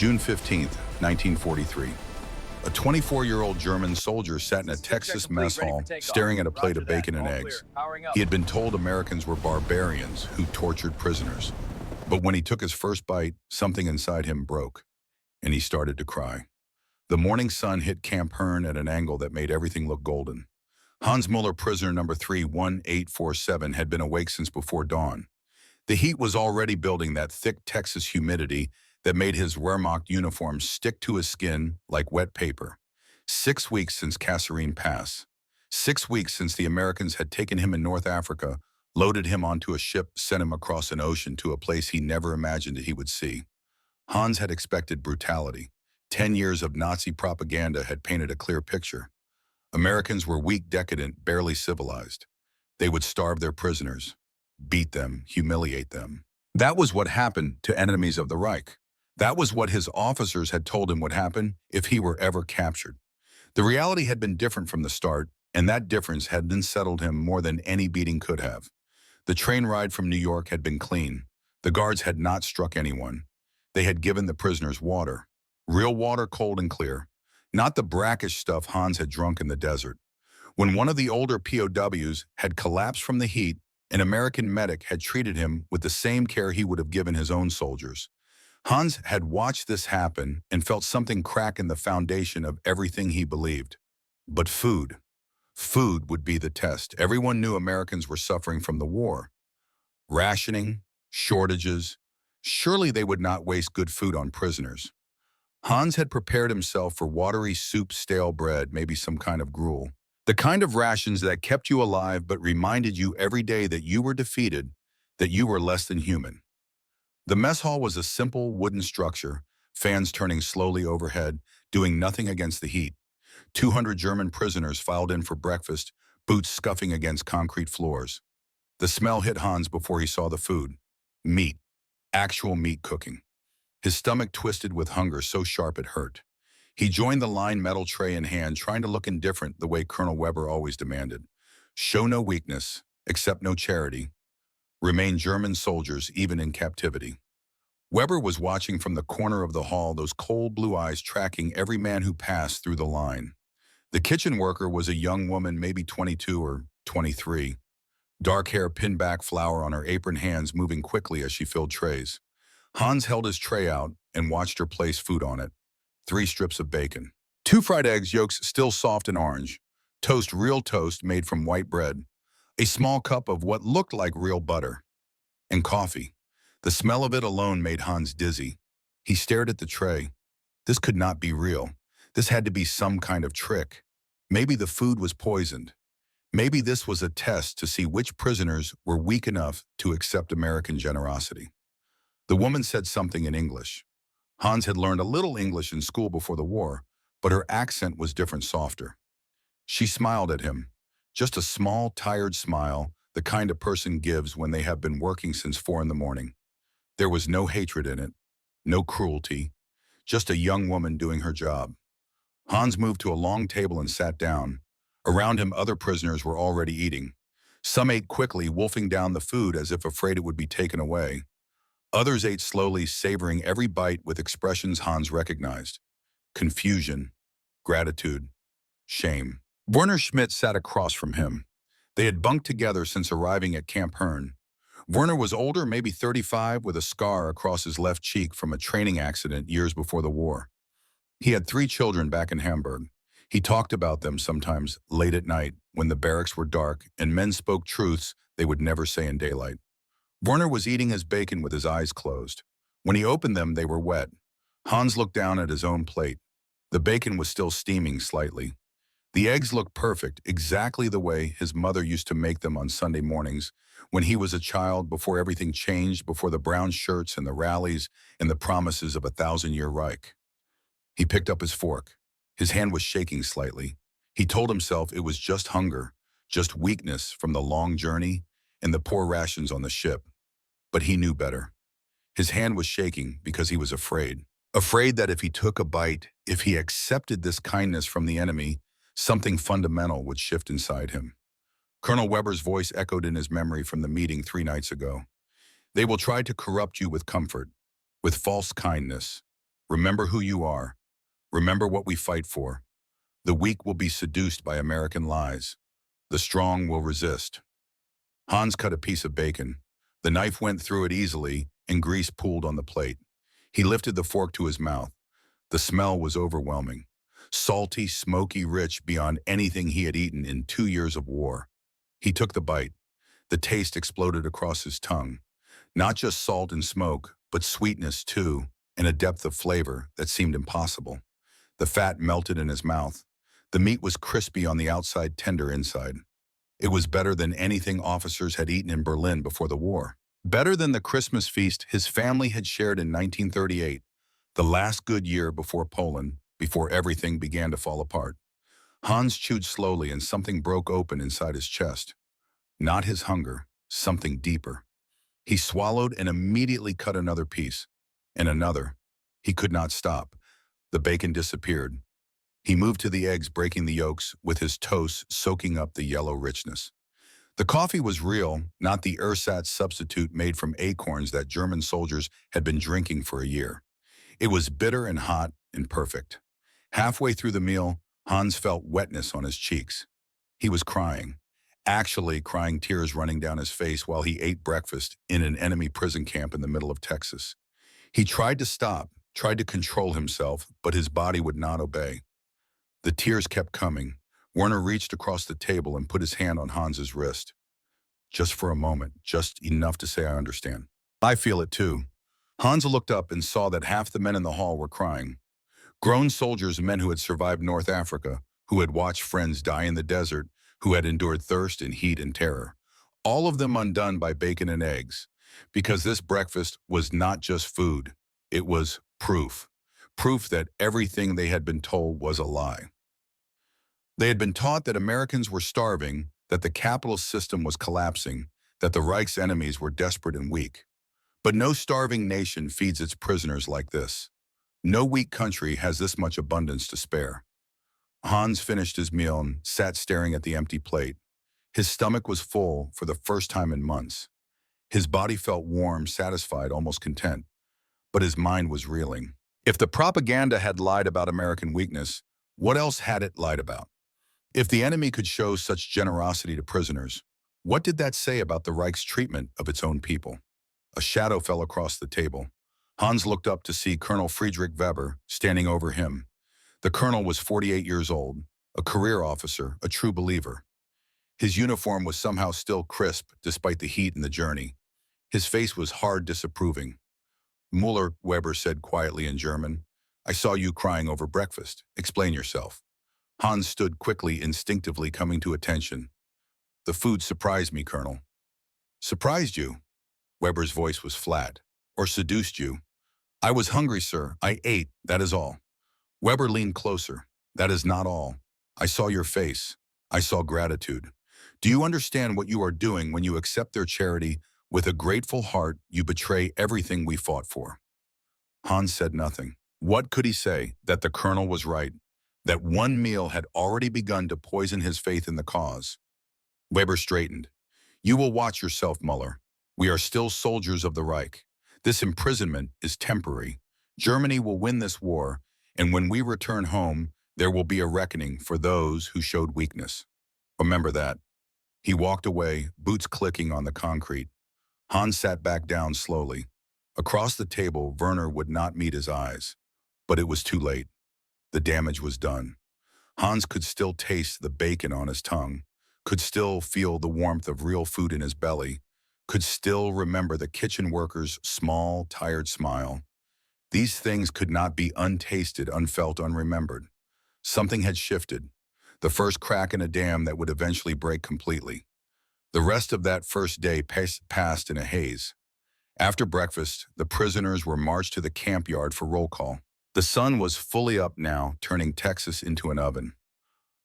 June 15th, 1943. A 24-year-old German soldier sat in a Texas mess hall staring at a plate of bacon and eggs. He had been told Americans were barbarians who tortured prisoners. But when he took his first bite, something inside him broke, and he started to cry. The morning sun hit Camp Hind at an angle that made everything look golden. Hans Muller, prisoner number 31847, had been awake since before dawn. The heat was already building, that thick Texas humidity that made his Wehrmacht uniform stick to his skin like wet paper. 6 weeks since Kasserine Pass. 6 weeks since the Americans had taken him in North Africa, loaded him onto a ship, sent him across an ocean to a place he never imagined that he would see. Hans had expected brutality. 10 years of Nazi propaganda had painted a clear picture. Americans were weak, decadent, barely civilized. They would starve their prisoners, beat them, humiliate them. That was what happened to enemies of the Reich. That was what his officers had told him would happen if he were ever captured. The reality had been different from the start, and that difference had unsettled him more than any beating could have. The train ride from New York had been clean. The guards had not struck anyone. They had given the prisoners water. Real water, cold and clear. Not the brackish stuff Hans had drunk in the desert. When one of the older POWs had collapsed from the heat, an American medic had treated him with the same care he would have given his own soldiers. Hans had watched this happen and felt something crack in the foundation of everything he believed. But food. Food would be the test. Everyone knew Americans were suffering from the war. Rationing, shortages. Surely they would not waste good food on prisoners. Hans had prepared himself for watery soup, stale bread, maybe some kind of gruel. The kind of rations that kept you alive but reminded you every day that you were defeated, that you were less than human. The mess hall was a simple wooden structure, fans turning slowly overhead, doing nothing against the heat. 200 German prisoners filed in for breakfast, boots scuffing against concrete floors. The smell hit Hans before he saw the food. Meat. Actual meat cooking. His stomach twisted with hunger so sharp it hurt. He joined the line, metal tray in hand, trying to look indifferent the way Colonel Weber always demanded. Show no weakness, accept no charity. Remain German soldiers even in captivity. Weber was watching from the corner of the hall, those cold blue eyes tracking every man who passed through the line. The kitchen worker was a young woman, maybe 22 or 23. Dark hair pinned back, flour on her apron, hands moving quickly as she filled trays. Hans held his tray out and watched her place food on it. 3 strips of bacon. 2 fried eggs, yolks still soft and orange. Toast, real toast made from white bread. A small cup of what looked like real butter. And coffee. The smell of it alone made Hans dizzy. He stared at the tray. This could not be real. This had to be some kind of trick. Maybe the food was poisoned. Maybe this was a test to see which prisoners were weak enough to accept American generosity. The woman said something in English. Hans had learned a little English in school before the war, but her accent was different, softer. She smiled at him. Just a small, tired smile, the kind a person gives when they have been working since 4 in the morning. There was no hatred in it, no cruelty, just a young woman doing her job. Hans moved to a long table and sat down. Around him, other prisoners were already eating. Some ate quickly, wolfing down the food as if afraid it would be taken away. Others ate slowly, savoring every bite with expressions Hans recognized. Confusion, gratitude, shame. Werner Schmidt sat across from him. They had bunked together since arriving at Camp Hind. Werner was older, maybe 35, with a scar across his left cheek from a training accident years before the war. He had 3 children back in Hamburg. He talked about them sometimes late at night when the barracks were dark and men spoke truths they would never say in daylight. Werner was eating his bacon with his eyes closed. When he opened them, they were wet. Hans looked down at his own plate. The bacon was still steaming slightly. The eggs looked perfect, exactly the way his mother used to make them on Sunday mornings when he was a child, before everything changed, before the brown shirts and the rallies and the promises of a 1,000-year Reich. He picked up his fork. His hand was shaking slightly. He told himself it was just hunger, just weakness from the long journey and the poor rations on the ship. But he knew better. His hand was shaking because he was afraid. Afraid that if he took a bite, if he accepted this kindness from the enemy, something fundamental would shift inside him. Colonel Weber's voice echoed in his memory from the meeting 3 nights ago. They will try to corrupt you with comfort, with false kindness, Remember who you are. Remember what we fight for. The weak will be seduced by American lies. The strong will resist. Hans cut a piece of bacon. The knife went through it easily, and grease pooled on the plate. He lifted the fork to his mouth. The smell was overwhelming. Salty, smoky, rich beyond anything he had eaten in 2 years of war. He took the bite. The taste exploded across his tongue. Not just salt and smoke, but sweetness too, and a depth of flavor that seemed impossible. The fat melted in his mouth. The meat was crispy on the outside, tender inside. It was better than anything officers had eaten in Berlin before the war. Better than the Christmas feast his family had shared in 1938, the last good year before Poland, before everything began to fall apart. Hans chewed slowly and something broke open inside his chest. Not his hunger, something deeper. He swallowed and immediately cut another piece. And another. He could not stop. The bacon disappeared. He moved to the eggs, breaking the yolks, with his toast soaking up the yellow richness. The coffee was real, not the ersatz substitute made from acorns that German soldiers had been drinking for a year. It was bitter and hot and perfect. Halfway through the meal, Hans felt wetness on his cheeks. He was crying, actually crying, tears running down his face while he ate breakfast in an enemy prison camp in the middle of Texas. He tried to stop, tried to control himself, but his body would not obey. The tears kept coming. Werner reached across the table and put his hand on Hans's wrist. Just for a moment, just enough to say, I understand. I feel it too. Hans looked up and saw that half the men in the hall were crying. Grown soldiers, men who had survived North Africa, who had watched friends die in the desert, who had endured thirst and heat and terror. All of them undone by bacon and eggs. Because this breakfast was not just food, it was proof. Proof that everything they had been told was a lie. They had been taught that Americans were starving, that the capitalist system was collapsing, that the Reich's enemies were desperate and weak. But no starving nation feeds its prisoners like this. No weak country has this much abundance to spare. Hans finished his meal and sat staring at the empty plate. His stomach was full for the first time in months. His body felt warm, satisfied, almost content. But his mind was reeling. If the propaganda had lied about American weakness, what else had it lied about? If the enemy could show such generosity to prisoners, what did that say about the Reich's treatment of its own people? A shadow fell across the table. Hans looked up to see Colonel Friedrich Weber standing over him. The colonel was 48 years old, a career officer, a true believer. His uniform was somehow still crisp despite the heat and the journey. His face was hard, disapproving. Muller, Weber said quietly in German, I saw you crying over breakfast. Explain yourself. Hans stood quickly, instinctively coming to attention. The food surprised me, Colonel. Surprised you? Weber's voice was flat. Or seduced you? I was hungry, sir. I ate, that is all. Weber leaned closer. That is not all. I saw your face. I saw gratitude. Do you understand what you are doing when you accept their charity? With a grateful heart, you betray everything we fought for. Hans said nothing. What could he say? That the colonel was right. That one meal had already begun to poison his faith in the cause. Weber straightened. You will watch yourself, Muller. We are still soldiers of the Reich. This imprisonment is temporary. Germany will win this war, and when we return home, there will be a reckoning for those who showed weakness. Remember that. He walked away, boots clicking on the concrete. Hans sat back down slowly. Across the table, Werner would not meet his eyes. But it was too late. The damage was done. Hans could still taste the bacon on his tongue, could still feel the warmth of real food in his belly, could still remember the kitchen worker's small, tired smile. These things could not be untasted, unfelt, unremembered. Something had shifted, the first crack in a dam that would eventually break completely. The rest of that first day passed in a haze. After breakfast, the prisoners were marched to the camp yard for roll call. The sun was fully up now, turning Texas into an oven.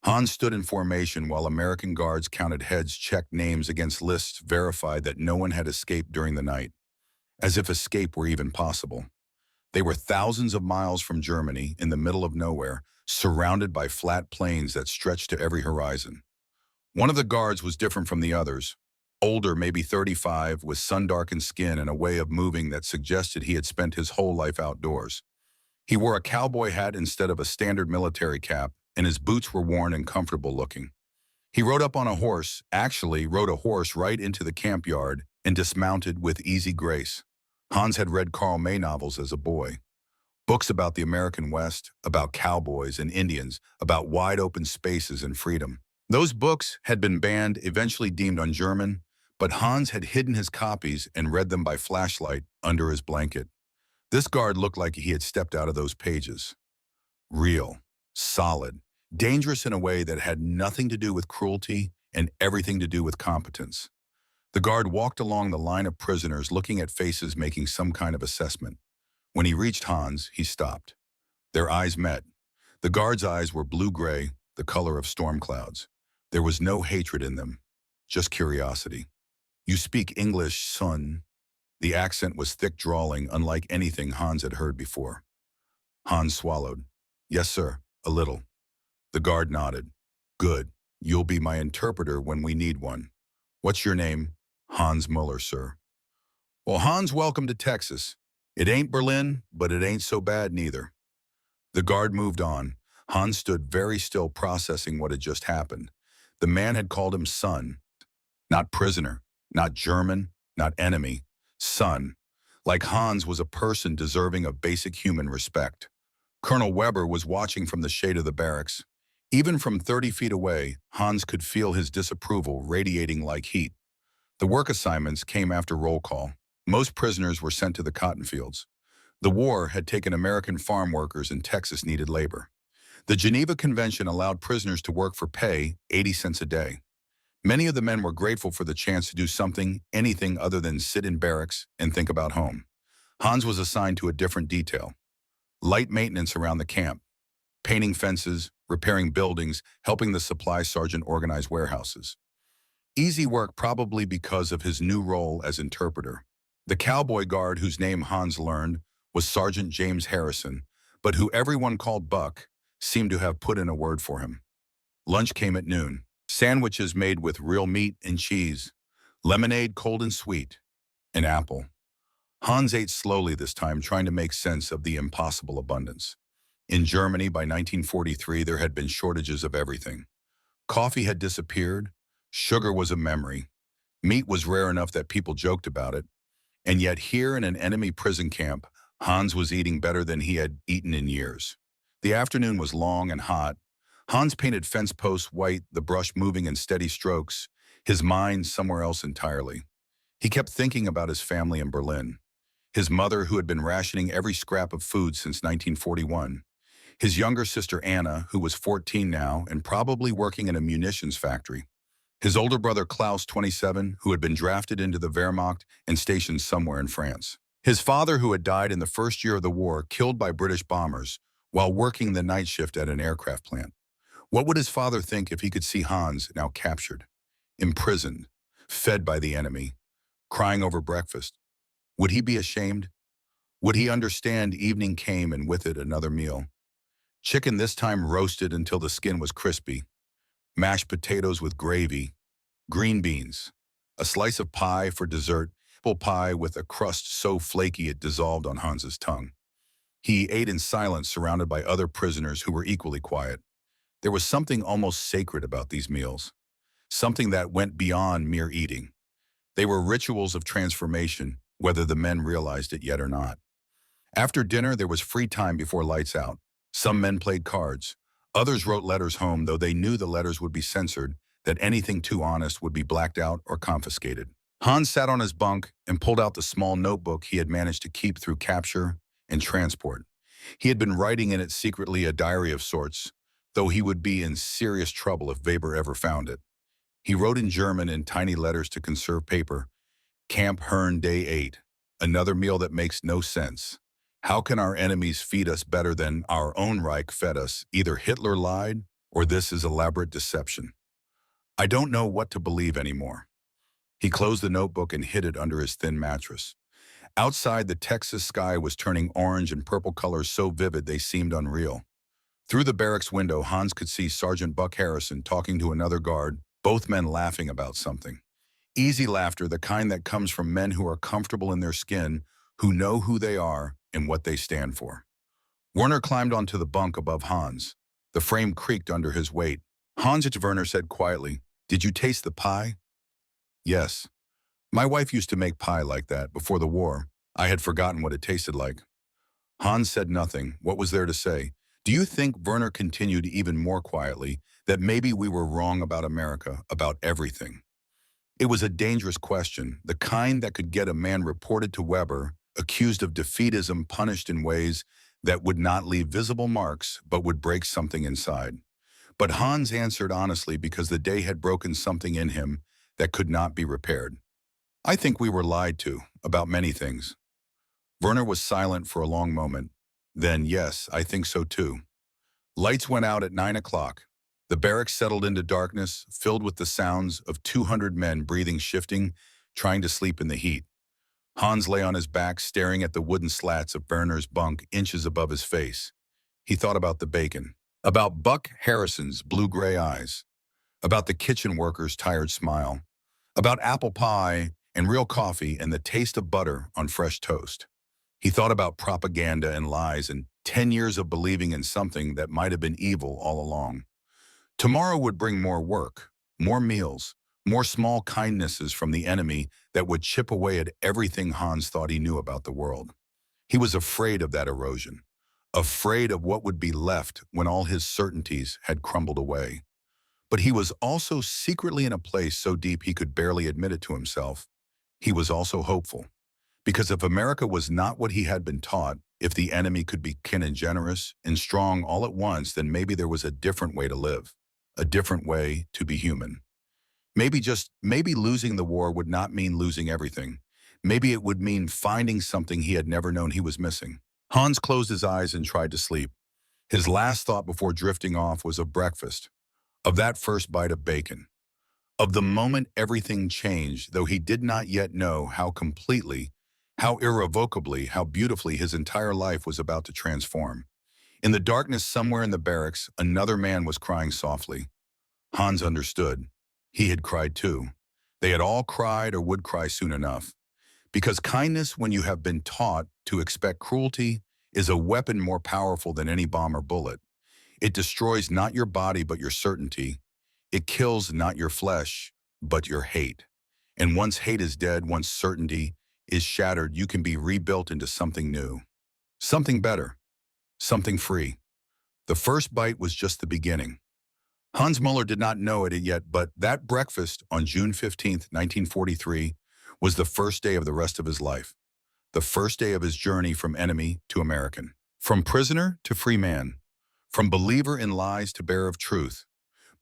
Hans stood in formation while American guards counted heads, checked names against lists, verified that no one had escaped during the night. As if escape were even possible. They were thousands of miles from Germany, in the middle of nowhere, surrounded by flat plains that stretched to every horizon. One of the guards was different from the others. Older, maybe 35, with sun-darkened skin and a way of moving that suggested he had spent his whole life outdoors. He wore a cowboy hat instead of a standard military cap, and his boots were worn and comfortable looking. He rode up on a horse, actually rode a horse right into the camp yard and dismounted with easy grace. Hans had read Karl May novels as a boy. Books about the American West, about cowboys and Indians, about wide-open spaces and freedom. Those books had been banned, eventually deemed un-German, but Hans had hidden his copies and read them by flashlight under his blanket. This guard looked like he had stepped out of those pages. Real, solid, dangerous in a way that had nothing to do with cruelty and everything to do with competence. The guard walked along the line of prisoners looking at faces making some kind of assessment. When he reached Hans, he stopped. Their eyes met. The guard's eyes were blue-gray, the color of storm clouds. There was no hatred in them, just curiosity. "You speak English, son?" The accent was thick drawling, unlike anything Hans had heard before. Hans swallowed. "Yes, sir, a little." The guard nodded. "Good. You'll be my interpreter when we need one. What's your name?" "Hans Muller, sir." "Well, Hans, welcome to Texas. It ain't Berlin, but it ain't so bad neither." The guard moved on. Hans stood very still, processing what had just happened. The man had called him son. Not prisoner, not German, not enemy. Son. Like Hans was a person deserving of basic human respect. Colonel Weber was watching from the shade of the barracks. Even from 30 feet away, Hans could feel his disapproval radiating like heat. The work assignments came after roll call. Most prisoners were sent to the cotton fields. The war had taken American farm workers, and Texas needed labor. The Geneva Convention allowed prisoners to work for pay, 80 cents a day. Many of the men were grateful for the chance to do something, anything other than sit in barracks and think about home. Hans was assigned to a different detail. Light maintenance around the camp, painting fences, repairing buildings, helping the supply sergeant organize warehouses. Easy work, probably because of his new role as interpreter. The cowboy guard, whose name Hans learned, was Sergeant James Harrison, but who everyone called Buck, seemed to have put in a word for him. Lunch came at noon. Sandwiches made with real meat and cheese, lemonade cold and sweet, an apple. Hans ate slowly this time, trying to make sense of the impossible abundance. In Germany by 1943, there had been shortages of everything. Coffee had disappeared, sugar was a memory, meat was rare enough that people joked about it, and yet here in an enemy prison camp, Hans was eating better than he had eaten in years. The afternoon was long and hot. Hans painted fence posts white, the brush moving in steady strokes, his mind somewhere else entirely. He kept thinking about his family in Berlin, his mother who had been rationing every scrap of food since 1941, his younger sister Anna, who was 14 now and probably working in a munitions factory, his older brother Klaus, 27, who had been drafted into the Wehrmacht and stationed somewhere in France, his father who had died in the first year of the war, killed by British bombers while working the night shift at an aircraft plant. What would his father think if he could see Hans, now captured, imprisoned, fed by the enemy, crying over breakfast? Would he be ashamed? Would he understand evening came and with it another meal? Chicken, this time roasted until the skin was crispy, mashed potatoes with gravy, green beans, a slice of pie for dessert, apple pie with a crust so flaky it dissolved on Hans's tongue. He ate in silence, surrounded by other prisoners who were equally quiet. There was something almost sacred about these meals, something that went beyond mere eating. They were rituals of transformation, whether the men realized it yet or not. After dinner, there was free time before lights out. Some men played cards. Others wrote letters home, though they knew the letters would be censored, that anything too honest would be blacked out or confiscated. Hans sat on his bunk and pulled out the small notebook he had managed to keep through capture and transport. He had been writing in it secretly a diary of sorts, though he would be in serious trouble if Weber ever found it. He wrote in German in tiny letters to conserve paper, "Camp Herne, Day 8. Another meal that makes no sense. How can our enemies feed us better than our own Reich fed us? Either Hitler lied, or this is elaborate deception. I don't know what to believe anymore." He closed the notebook and hid it under his thin mattress. Outside, the Texas sky was turning orange and purple colors so vivid they seemed unreal. Through the barracks window, Hans could see Sergeant Buck Harrison talking to another guard, both men laughing about something. Easy laughter, the kind that comes from men who are comfortable in their skin, who know who they are and what they stand for. Werner climbed onto the bunk above Hans. The frame creaked under his weight. Hans, Werner said quietly, "Did you taste the pie?" "Yes. My wife used to make pie like that before the war. I had forgotten what it tasted like." Hans said nothing. What was there to say? "Do you think," Werner continued even more quietly, "that maybe we were wrong about America, about everything?" It was a dangerous question, the kind that could get a man reported to Weber, accused of defeatism, punished in ways that would not leave visible marks, but would break something inside. But Hans answered honestly because the day had broken something in him that could not be repaired. "I think we were lied to, about many things." Werner was silent for a long moment. Then, "Yes, I think so too." Lights went out at 9 o'clock. The barracks settled into darkness, filled with the sounds of 200 men breathing, shifting, trying to sleep in the heat. Hans lay on his back, staring at the wooden slats of Werner's bunk inches above his face. He thought about the bacon, about Buck Harrison's blue-gray eyes, about the kitchen worker's tired smile, about apple pie and real coffee and the taste of butter on fresh toast. He thought about propaganda and lies and 10 years of believing in something that might have been evil all along. Tomorrow would bring more work, more meals, more small kindnesses from the enemy that would chip away at everything Hans thought he knew about the world. He was afraid of that erosion, afraid of what would be left when all his certainties had crumbled away. But he was also secretly in a place so deep he could barely admit it to himself. He was also hopeful. Because if America was not what he had been taught, if the enemy could be kin and generous and strong all at once, then maybe there was a different way to live, a different way to be human. Maybe losing the war would not mean losing everything. Maybe it would mean finding something he had never known he was missing. Hans closed his eyes and tried to sleep. His last thought before drifting off was of breakfast, of that first bite of bacon, of the moment everything changed, though he did not yet know how completely, how irrevocably, how beautifully his entire life was about to transform. In the darkness somewhere in the barracks, another man was crying softly. Hans understood. He had cried too. They had all cried or would cry soon enough. Because kindness, when you have been taught to expect cruelty, is a weapon more powerful than any bomb or bullet. It destroys not your body but your certainty. It kills not your flesh but your hate. And once hate is dead, once certainty is shattered, you can be rebuilt into something new, something better, something free. The first bite was just the beginning. Hans Muller did not know it yet, but that breakfast on June 15th, 1943, was the first day of the rest of his life, the first day of his journey from enemy to American, from prisoner to free man, from believer in lies to bearer of truth.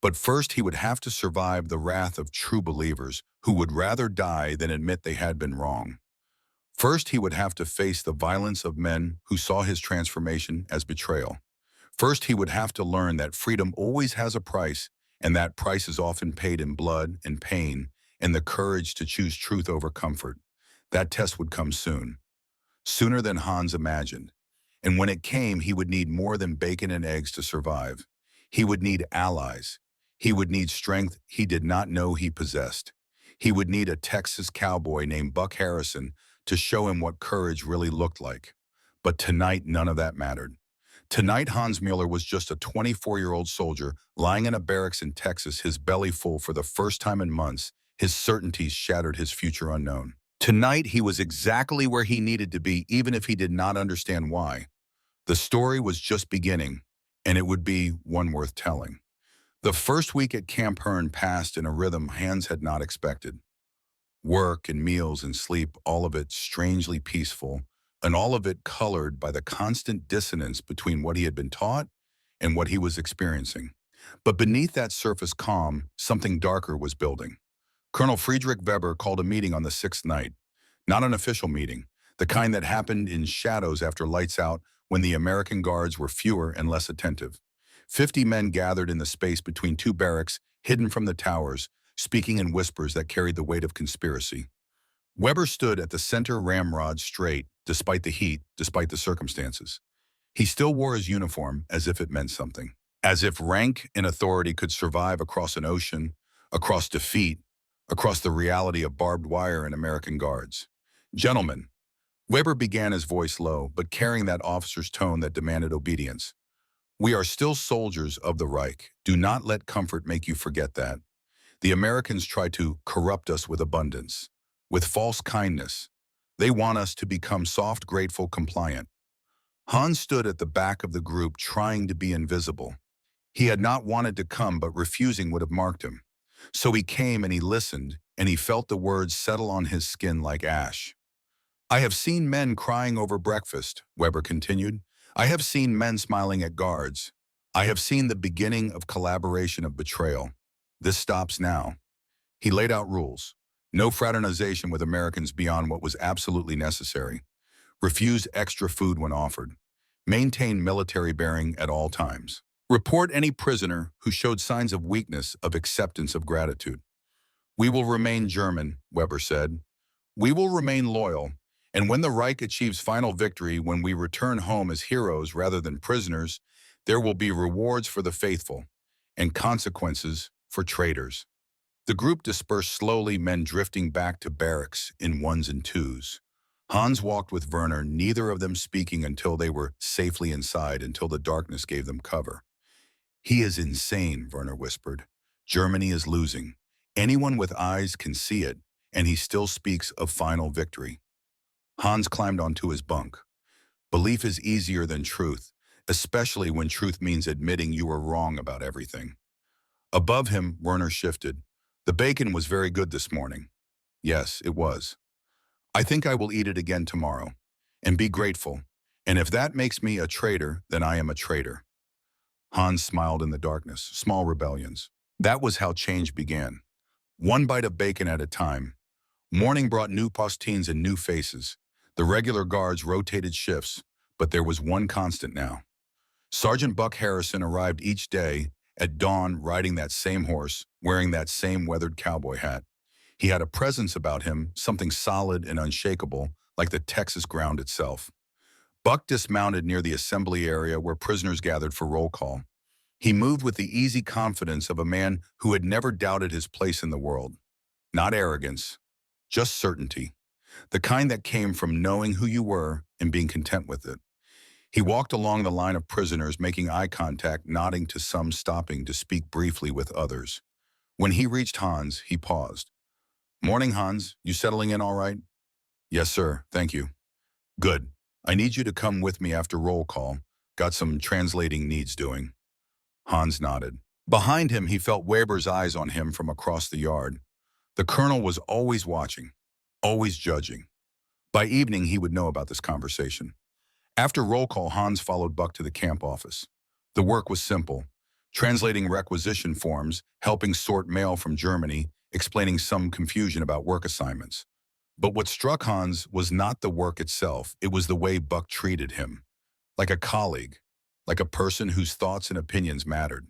But first he would have to survive the wrath of true believers who would rather die than admit they had been wrong. First, he would have to face the violence of men who saw his transformation as betrayal. First, he would have to learn that freedom always has a price, and that price is often paid in blood and pain and the courage to choose truth over comfort. That test would come soon, sooner than Hans imagined. And when it came, he would need more than bacon and eggs to survive. He would need allies. He would need strength he did not know he possessed. He would need a Texas cowboy named Buck Harrison to show him what courage really looked like. But tonight, none of that mattered. Tonight, Hans Mueller was just a 24-year-old soldier lying in a barracks in Texas, his belly full for the first time in months, his certainties shattered, his future unknown. Tonight, he was exactly where he needed to be, even if he did not understand why. The story was just beginning, and it would be one worth telling. The first week at Camp Hearn passed in a rhythm Hans had not expected. Work and meals and sleep, all of it strangely peaceful, and all of it colored by the constant dissonance between what he had been taught and what he was experiencing. But beneath that surface calm, something darker was building. Colonel Friedrich Weber called a meeting on the sixth night. Not an official meeting, the kind that happened in shadows after lights out when the American guards were fewer and less attentive. 50 men gathered in the space between two barracks, hidden from the towers, speaking in whispers that carried the weight of conspiracy. Weber stood at the center ramrod straight, despite the heat, despite the circumstances. He still wore his uniform as if it meant something, as if rank and authority could survive across an ocean, across defeat, across the reality of barbed wire and American guards. "Gentlemen, Weber began, his voice low, but carrying that officer's tone that demanded obedience. We are still soldiers of the Reich. Do not let comfort make you forget that. The Americans try to corrupt us with abundance, with false kindness. They want us to become soft, grateful, compliant. Hans stood at the back of the group trying to be invisible. He had not wanted to come, but refusing would have marked him. So he came and he listened, and he felt the words settle on his skin like ash. I have seen men crying over breakfast, Weber continued. I have seen men smiling at guards. I have seen the beginning of collaboration of betrayal. This stops now. He laid out rules. No fraternization with Americans beyond what was absolutely necessary. Refuse extra food when offered. Maintain military bearing at all times. Report any prisoner who showed signs of weakness, of acceptance, of gratitude. We will remain German, Weber said. We will remain loyal, and when the Reich achieves final victory, when we return home as heroes rather than prisoners, there will be rewards for the faithful and consequences for traitors. The group dispersed slowly, men drifting back to barracks in ones and twos. Hans walked with Werner, neither of them speaking until they were safely inside, until the darkness gave them cover. He is insane, Werner whispered. Germany is losing. Anyone with eyes can see it, and he still speaks of final victory. Hans climbed onto his bunk. Belief is easier than truth, especially when truth means admitting you were wrong about everything. Above him, Werner shifted. The bacon was very good this morning. Yes, it was. I think I will eat it again tomorrow, and be grateful. And if that makes me a traitor, then I am a traitor. Hans smiled in the darkness, small rebellions. That was how change began. One bite of bacon at a time. Morning brought new postines and new faces. The regular guards rotated shifts, but there was one constant now. Sergeant Buck Harrison arrived each day at dawn, riding that same horse, wearing that same weathered cowboy hat. He had a presence about him, something solid and unshakable, like the Texas ground itself. Buck dismounted near the assembly area where prisoners gathered for roll call. He moved with the easy confidence of a man who had never doubted his place in the world. Not arrogance, just certainty. The kind that came from knowing who you were and being content with it. He walked along the line of prisoners, making eye contact, nodding to some, stopping to speak briefly with others. When he reached Hans, he paused. Morning, Hans. You settling in all right? Yes, sir. Thank you. Good. I need you to come with me after roll call. Got some translating needs doing. Hans nodded. Behind him, he felt Weber's eyes on him from across the yard. The colonel was always watching, always judging. By evening, he would know about this conversation. After roll call, Hans followed Buck to the camp office. The work was simple. Translating requisition forms, helping sort mail from Germany, explaining some confusion about work assignments. But what struck Hans was not the work itself, it was the way Buck treated him. Like a colleague, like a person whose thoughts and opinions mattered.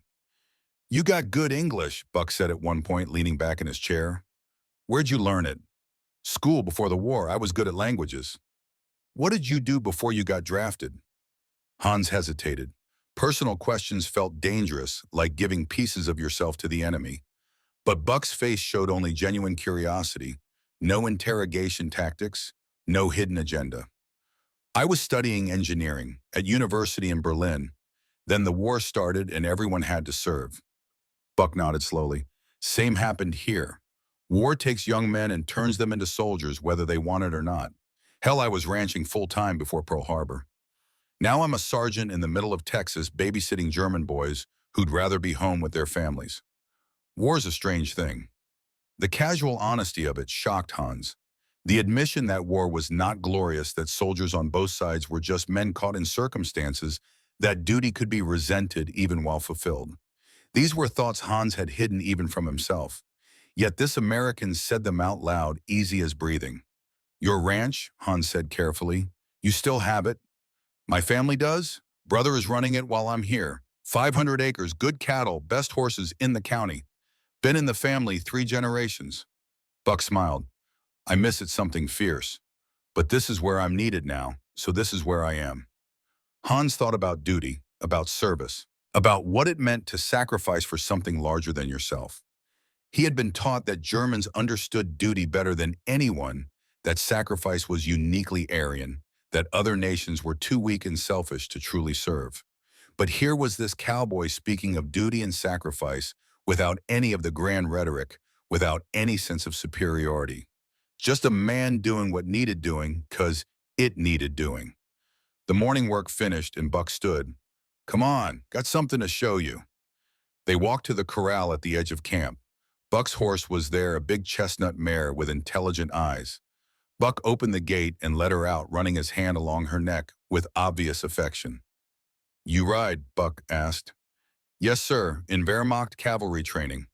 You got good English, Buck said at one point, leaning back in his chair. Where'd you learn it? School before the war. I was good at languages. What did you do before you got drafted? Hans hesitated. Personal questions felt dangerous, like giving pieces of yourself to the enemy. But Buck's face showed only genuine curiosity. No interrogation tactics, no hidden agenda. I was studying engineering at university in Berlin. Then the war started and everyone had to serve. Buck nodded slowly. Same happened here. War takes young men and turns them into soldiers whether they want it or not. Hell, I was ranching full-time before Pearl Harbor. Now I'm a sergeant in the middle of Texas babysitting German boys who'd rather be home with their families. War's a strange thing. The casual honesty of it shocked Hans. The admission that war was not glorious, that soldiers on both sides were just men caught in circumstances, that duty could be resented even while fulfilled. These were thoughts Hans had hidden even from himself. Yet this American said them out loud, easy as breathing. Your ranch, Hans said carefully, you still have it? My family does? Brother is running it while I'm here. 500 acres, good cattle, best horses in the county. Been in the family 3 generations. Buck smiled. I miss it something fierce. But this is where I'm needed now, so this is where I am. Hans thought about duty, about service, about what it meant to sacrifice for something larger than yourself. He had been taught that Germans understood duty better than anyone, that sacrifice was uniquely Aryan, that other nations were too weak and selfish to truly serve. But here was this cowboy speaking of duty and sacrifice without any of the grand rhetoric, without any sense of superiority. Just a man doing what needed doing because it needed doing. The morning work finished and Buck stood. "Come on, got something to show you." They walked to the corral at the edge of camp. Buck's horse was there, a big chestnut mare with intelligent eyes. Buck opened the gate and let her out, running his hand along her neck with obvious affection. "You ride?" Buck asked. "Yes, sir, in Wehrmacht cavalry training."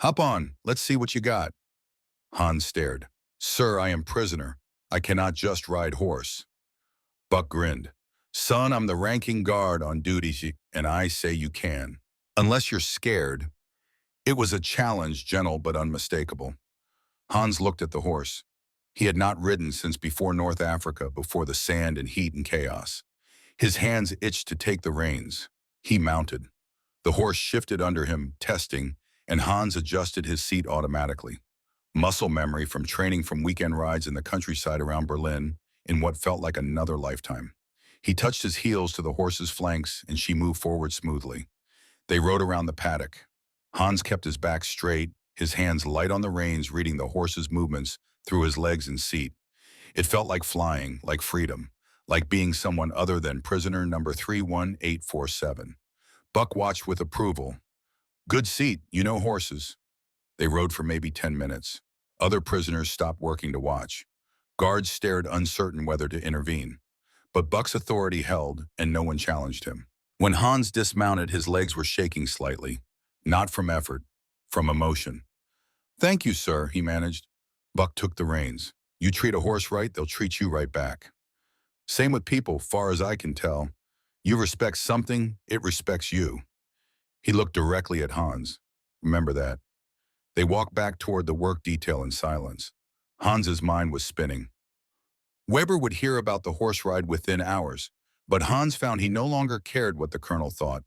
"Hop on, let's see what you got." Hans stared. "Sir, I am prisoner. I cannot just ride horse." Buck grinned. "Son, I'm the ranking guard on duty, and I say you can. Unless you're scared." It was a challenge, gentle but unmistakable. Hans looked at the horse. He had not ridden since before North Africa, before the sand and heat and chaos. His hands itched to take the reins. He mounted. The horse shifted under him, testing, and Hans adjusted his seat automatically. Muscle memory from training from weekend rides in the countryside around Berlin in what felt like another lifetime. He touched his heels to the horse's flanks, and she moved forward smoothly. They rode around the paddock. Hans kept his back straight, his hands light on the reins, reading the horse's movements through his legs and seat. It felt like flying, like freedom, like being someone other than prisoner number 31847. Buck watched with approval. "Good seat, you know horses." They rode for maybe 10 minutes. Other prisoners stopped working to watch. Guards stared, uncertain whether to intervene. But Buck's authority held, and no one challenged him. When Hans dismounted, his legs were shaking slightly. Not from effort, from emotion. "Thank you, sir," he managed. Buck took the reins. "You treat a horse right, they'll treat you right back. Same with people, far as I can tell. You respect something, it respects you." He looked directly at Hans. "Remember that." They walked back toward the work detail in silence. Hans's mind was spinning. Weber would hear about the horse ride within hours, but Hans found he no longer cared what the colonel thought.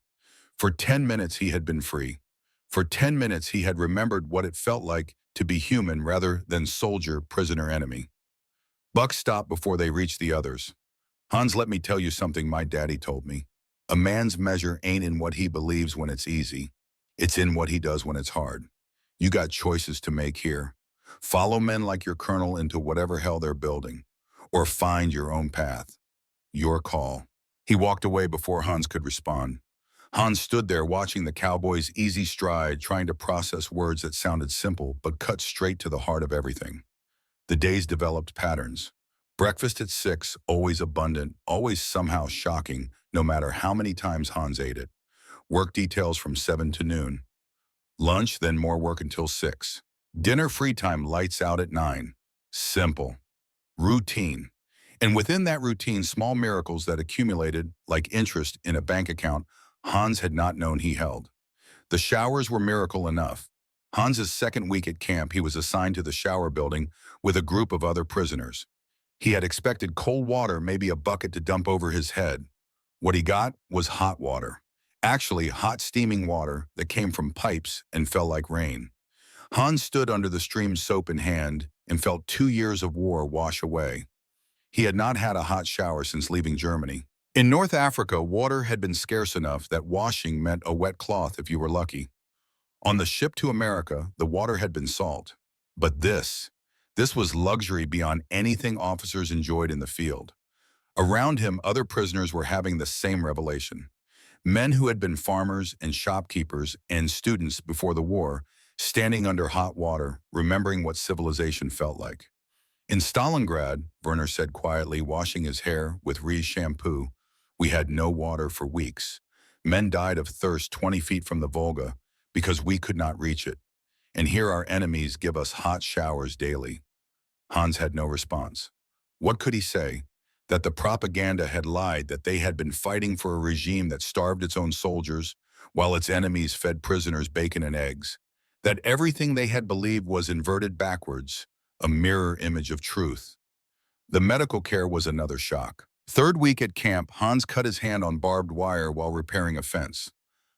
For 10 minutes he had been free. For 10 minutes he had remembered what it felt like to be human rather than soldier, prisoner, enemy. Buck stopped before they reached the others. "Hans, let me tell you something my daddy told me. A man's measure ain't in what he believes when it's easy. It's in what he does when it's hard. You got choices to make here. Follow men like your colonel into whatever hell they're building, or find your own path. Your call." He walked away before Hans could respond. Hans stood there watching the cowboy's easy stride, trying to process words that sounded simple but cut straight to the heart of everything. The days developed patterns. Breakfast at 6, always abundant, always somehow shocking, no matter how many times Hans ate it. Work details from 7 to noon. Lunch, then more work until 6. Dinner, free time, lights out at 9. Simple. Routine. And within that routine, small miracles that accumulated like interest in a bank account Hans had not known he held. The showers were miracle enough. Hans's second week at camp, he was assigned to the shower building with a group of other prisoners. He had expected cold water, maybe a bucket to dump over his head. What he got was hot water. Actually, hot steaming water that came from pipes and fell like rain. Hans stood under the stream's soap in hand and felt 2 years of war wash away. He had not had a hot shower since leaving Germany. In North Africa, water had been scarce enough that washing meant a wet cloth if you were lucky. On the ship to America, the water had been salt. But this was luxury beyond anything officers enjoyed in the field. Around him, other prisoners were having the same revelation. Men who had been farmers and shopkeepers and students before the war, standing under hot water, remembering what civilization felt like. In Stalingrad, Werner said quietly, washing his hair with Riz shampoo, "We had no water for weeks. Men died of thirst 20 feet from the Volga because we could not reach it. And here our enemies give us hot showers daily." Hans had no response. What could he say? That the propaganda had lied, that they had been fighting for a regime that starved its own soldiers while its enemies fed prisoners bacon and eggs. That everything they had believed was inverted backwards, a mirror image of truth. The medical care was another shock. Third week at camp, Hans cut his hand on barbed wire while repairing a fence.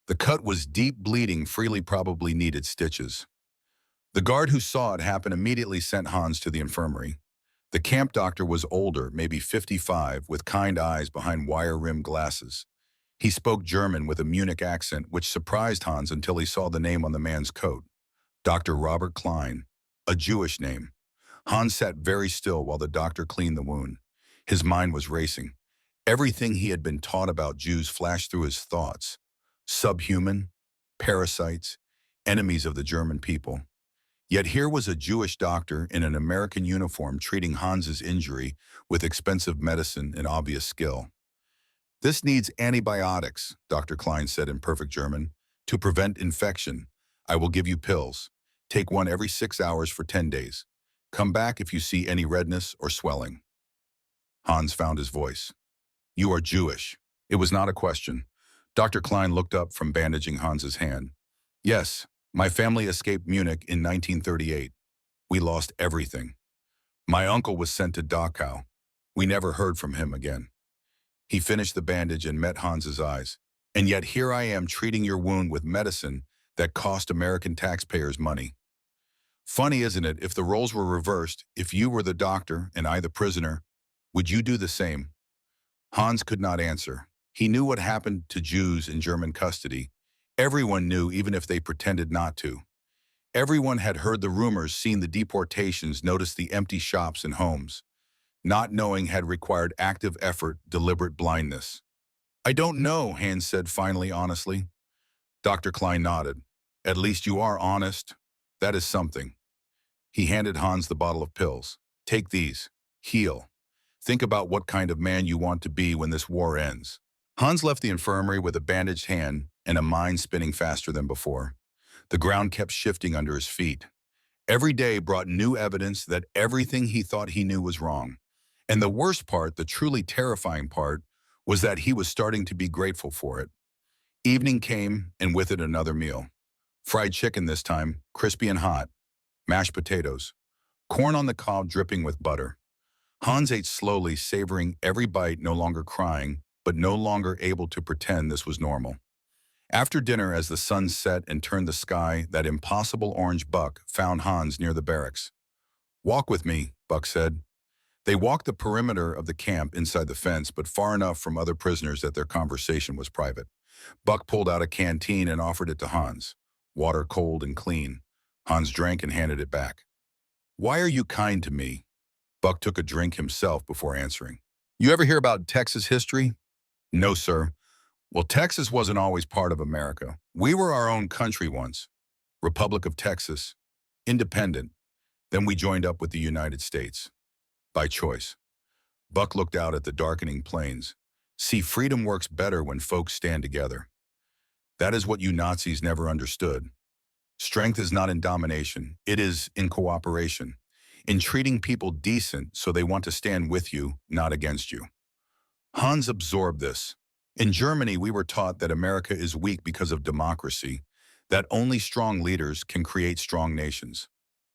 The cut was deep, bleeding freely, probably needed stitches. The guard who saw it happen immediately sent Hans to the infirmary. The camp doctor was older, maybe 55, with kind eyes behind wire-rimmed glasses. He spoke German with a Munich accent, which surprised Hans until he saw the name on the man's coat. Dr. Robert Klein, a Jewish name. Hans sat very still while the doctor cleaned the wound. His mind was racing. Everything he had been taught about Jews flashed through his thoughts. Subhuman, parasites, enemies of the German people. Yet here was a Jewish doctor in an American uniform treating Hans's injury with expensive medicine and obvious skill. "This needs antibiotics," Dr. Klein said in perfect German. "To prevent infection, I will give you pills. Take one every 6 hours for 10 days. Come back if you see any redness or swelling." Hans found his voice. "You are Jewish." It was not a question. Dr. Klein looked up from bandaging Hans's hand. "Yes, my family escaped Munich in 1938. We lost everything. My uncle was sent to Dachau. We never heard from him again." He finished the bandage and met Hans's eyes. "And yet here I am treating your wound with medicine that cost American taxpayers money. Funny, isn't it, if the roles were reversed, if you were the doctor and I the prisoner, would you do the same?" Hans could not answer. He knew what happened to Jews in German custody. Everyone knew, even if they pretended not to. Everyone had heard the rumors, seen the deportations, noticed the empty shops and homes. Not knowing had required active effort, deliberate blindness. "I don't know," Hans said finally, honestly. Dr. Klein nodded. "At least you are honest. That is something." He handed Hans the bottle of pills. "Take these. Heal. Think about what kind of man you want to be when this war ends." Hans left the infirmary with a bandaged hand and a mind spinning faster than before. The ground kept shifting under his feet. Every day brought new evidence that everything he thought he knew was wrong. And the worst part, the truly terrifying part, was that he was starting to be grateful for it. Evening came, and with it another meal. Fried chicken this time, crispy and hot. Mashed potatoes. Corn on the cob dripping with butter. Hans ate slowly, savoring every bite, no longer crying, but no longer able to pretend this was normal. After dinner, as the sun set and turned the sky, that impossible orange Buck found Hans near the barracks. "Walk with me," Buck said. They walked the perimeter of the camp inside the fence, but far enough from other prisoners that their conversation was private. Buck pulled out a canteen and offered it to Hans. Water cold and clean. Hans drank and handed it back. "Why are you kind to me?" Buck took a drink himself before answering. "You ever hear about Texas history?" "No, sir." "Well, Texas wasn't always part of America. We were our own country once. Republic of Texas. Independent. Then we joined up with the United States. By choice." Buck looked out at the darkening plains. "See, freedom works better when folks stand together. That is what you Nazis never understood. Strength is not in domination. It is in cooperation. In treating people decent so they want to stand with you, not against you." Hans absorbed this. In Germany, we were taught that America is weak because of democracy, that only strong leaders can create strong nations.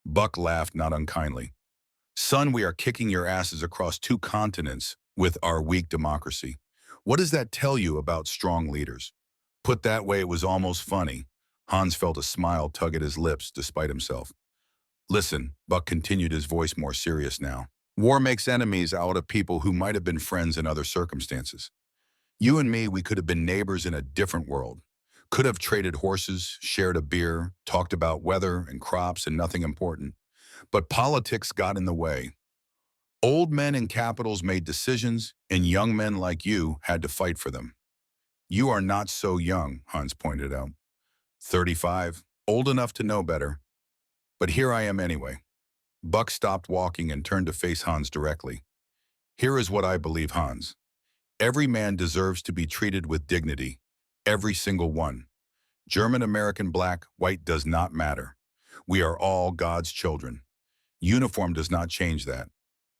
Buck laughed not unkindly. "Son, we are kicking your asses across 2 continents with our weak democracy. What does that tell you about strong leaders?" Put that way, it was almost funny. Hans felt a smile tug at his lips despite himself. "Listen," Buck continued, his voice more serious now. "War makes enemies out of people who might have been friends in other circumstances. You and me, we could have been neighbors in a different world. Could have traded horses, shared a beer, talked about weather and crops and nothing important. But politics got in the way. Old men in capitals made decisions, and young men like you had to fight for them." "You are not so young," Hans pointed out. 35, old enough to know better. But here I am anyway." Buck stopped walking and turned to face Hans directly. "Here is what I believe, Hans. Every man deserves to be treated with dignity. Every single one. German, American, black, white does not matter. We are all God's children. Uniform does not change that.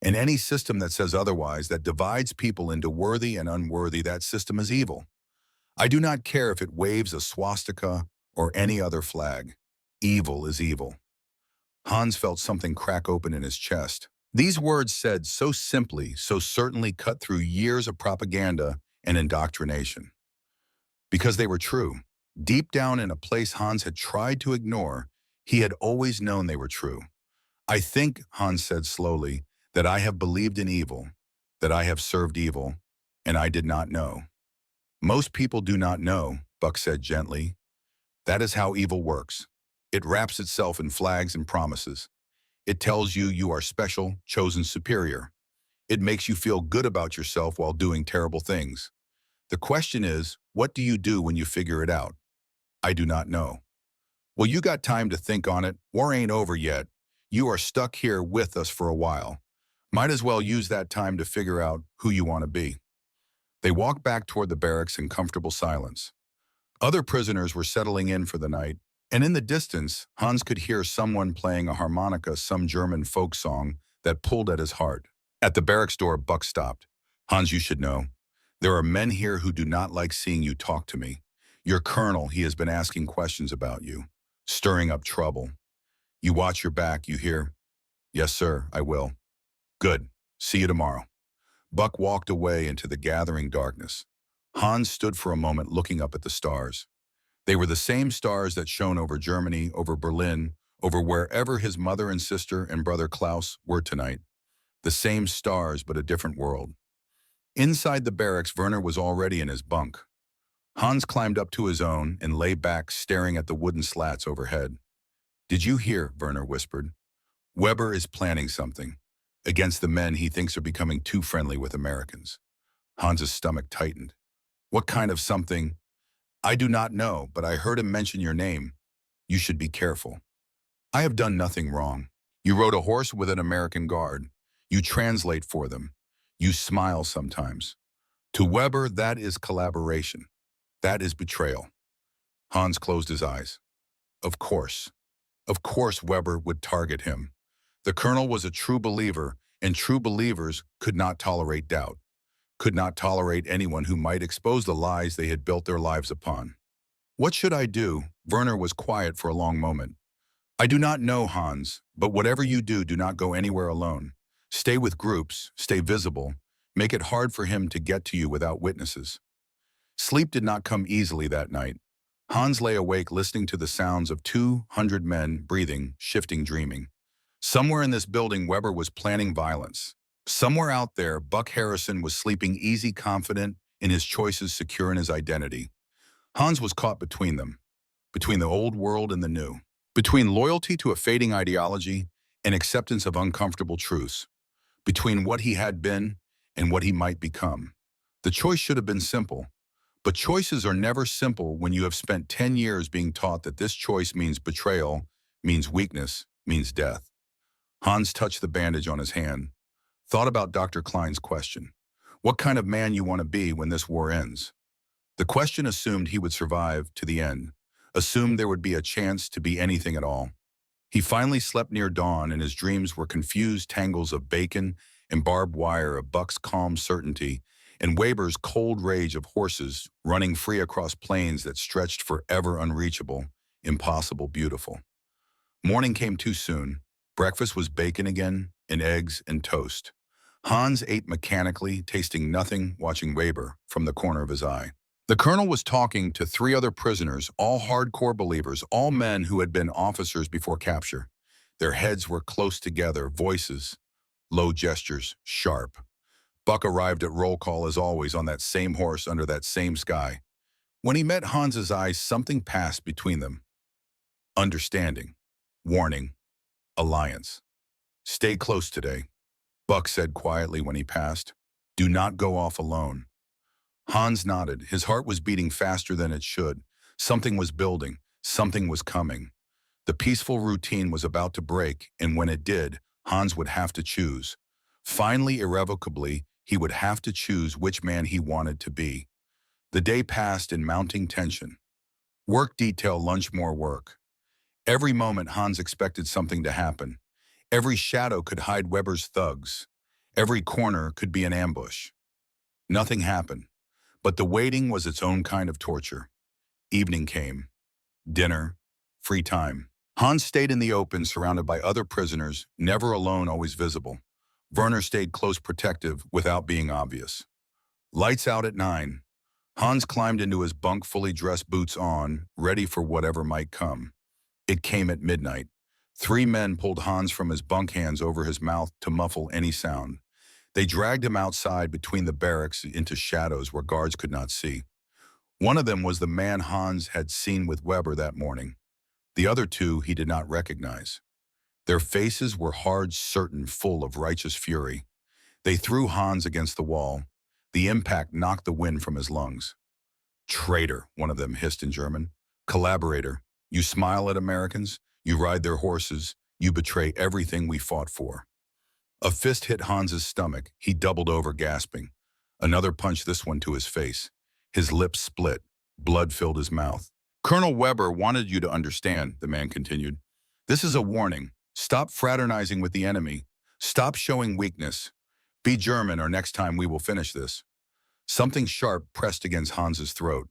And any system that says otherwise, that divides people into worthy and unworthy, that system is evil. I do not care if it waves a swastika or any other flag. Evil is evil." Hans felt something crack open in his chest. These words, said so simply, so certainly, cut through years of propaganda and indoctrination. Because they were true. Deep down in a place Hans had tried to ignore, he had always known they were true. "I think," Hans said slowly, That I have believed in evil, that I have served evil, and I did not know. Most people do not know, Buck said gently. That is how evil works. It wraps itself in flags and promises. It tells you you are special, chosen superior. It makes you feel good about yourself while doing terrible things. The question is, what do you do when you figure it out? I do not know. Well, you got time to think on it. War ain't over yet. You are stuck here with us for a while. Might as well use that time to figure out who you want to be. They walked back toward the barracks in comfortable silence. Other prisoners were settling in for the night, and in the distance, Hans could hear someone playing a harmonica, some German folk song that pulled at his heart. At the barracks door, Buck stopped. Hans, you should know. There are men here who do not like seeing you talk to me. Your colonel, he has been asking questions about you, stirring up trouble. You watch your back, you hear? Yes, sir, I will. Good. See you tomorrow. Buck walked away into the gathering darkness. Hans stood for a moment looking up at the stars. They were the same stars that shone over Germany, over Berlin, over wherever his mother and sister and brother Klaus were tonight. The same stars, but a different world. Inside the barracks, Werner was already in his bunk. Hans climbed up to his own and lay back, staring at the wooden slats overhead. Did you hear? Werner whispered. Weber is planning something against the men he thinks are becoming too friendly with Americans. Hans's stomach tightened. What kind of something? I do not know, but I heard him mention your name. You should be careful. I have done nothing wrong. You rode a horse with an American guard. You translate for them. You smile sometimes. To Weber, that is collaboration. That is betrayal. Hans closed his eyes. Of course. Of course Weber would target him. The colonel was a true believer, and true believers could not tolerate doubt, could not tolerate anyone who might expose the lies they had built their lives upon. What should I do? Werner was quiet for a long moment. I do not know, Hans, but whatever you do, do not go anywhere alone. Stay with groups, stay visible, make it hard for him to get to you without witnesses. Sleep did not come easily that night. Hans lay awake listening to the sounds of 200 men breathing, shifting, dreaming. Somewhere in this building, Weber was planning violence. Somewhere out there, Buck Harrison was sleeping easy, confident in his choices, secure in his identity. Hans was caught between them, between the old world and the new, between loyalty to a fading ideology and acceptance of uncomfortable truths, between what he had been and what he might become. The choice should have been simple, but choices are never simple when you have spent 10 years being taught that this choice means betrayal, means weakness, means death. Hans touched the bandage on his hand, thought about Dr. Klein's question. What kind of man you want to be when this war ends? The question assumed he would survive to the end, assumed there would be a chance to be anything at all. He finally slept near dawn, and his dreams were confused tangles of bacon and barbed wire, of Buck's calm certainty and Weber's cold rage, of horses running free across plains that stretched forever, unreachable, impossible, beautiful. Morning came too soon. Breakfast was bacon again, and eggs and toast. Hans ate mechanically, tasting nothing, watching Weber from the corner of his eye. The colonel was talking to 3 other prisoners, all hardcore believers, all men who had been officers before capture. Their heads were close together, voices, low gestures, sharp. Buck arrived at roll call as always on that same horse under that same sky. When he met Hans's eyes, something passed between them. Understanding, warning, alliance. Stay close today, Buck said quietly when he passed. Do not go off alone. Hans nodded. His heart was beating faster than it should. Something was building. Something was coming. The peaceful routine was about to break, and when it did, Hans would have to choose. Finally, irrevocably, he would have to choose which man he wanted to be. The day passed in mounting tension. Work detail, lunch, more work. Every moment Hans expected something to happen. Every shadow could hide Weber's thugs. Every corner could be an ambush. Nothing happened, but the waiting was its own kind of torture. Evening came. Dinner. Free time. Hans stayed in the open, surrounded by other prisoners, never alone, always visible. Werner stayed close, protective, without being obvious. Lights out at 9. Hans climbed into his bunk, fully dressed, boots on, ready for whatever might come. It came at midnight. 3 men pulled Hans from his bunk hands over his mouth to muffle any sound. They dragged him outside between the barracks into shadows where guards could not see. One of them was the man Hans had seen with Weber that morning. The other two he did not recognize. Their faces were hard, certain, full of righteous fury. They threw Hans against the wall. The impact knocked the wind from his lungs. "Traitor," one of them hissed in German. "Collaborator. You smile at Americans. You ride their horses. You betray everything we fought for." A fist hit Hans's stomach. He doubled over, gasping. Another punch, this one to his face. His lips split. Blood filled his mouth. "Colonel Weber wanted you to understand," the man continued. "This is a warning. Stop fraternizing with the enemy. Stop showing weakness. Be German, or next time we will finish this." Something sharp pressed against Hans's throat.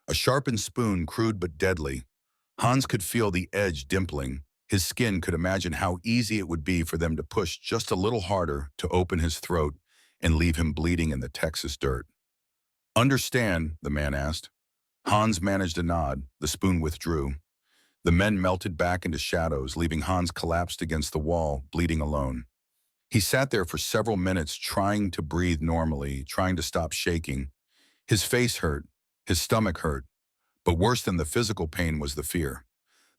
A sharpened spoon, crude but deadly. Hans could feel the edge dimpling. His skin could imagine how easy it would be for them to push just a little harder to open his throat and leave him bleeding in the Texas dirt. "Understand?" the man asked. Hans managed a nod. The spoon withdrew. The men melted back into shadows, leaving Hans collapsed against the wall, bleeding alone. He sat there for several minutes, trying to breathe normally, trying to stop shaking. His face hurt. His stomach hurt. But worse than the physical pain was the fear.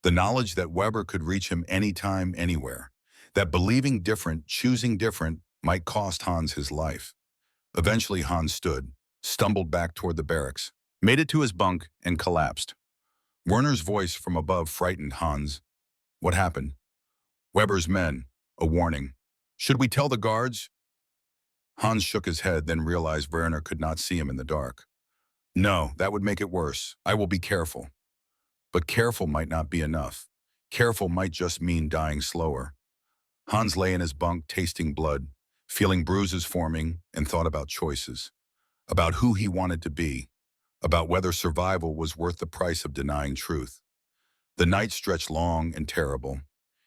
The knowledge that Weber could reach him anytime, anywhere. That believing different, choosing different, might cost Hans his life. Eventually Hans stood, stumbled back toward the barracks, made it to his bunk, and collapsed. Werner's voice from above frightened Hans. "What happened?" "Weber's men. A warning. Should we tell the guards?" Hans shook his head, then realized Werner could not see him in the dark. "No, that would make it worse. I will be careful." But careful might not be enough. Careful might just mean dying slower. Hans lay in his bunk, tasting blood, feeling bruises forming, and thought about choices. About who he wanted to be. About whether survival was worth the price of denying truth. The night stretched long and terrible.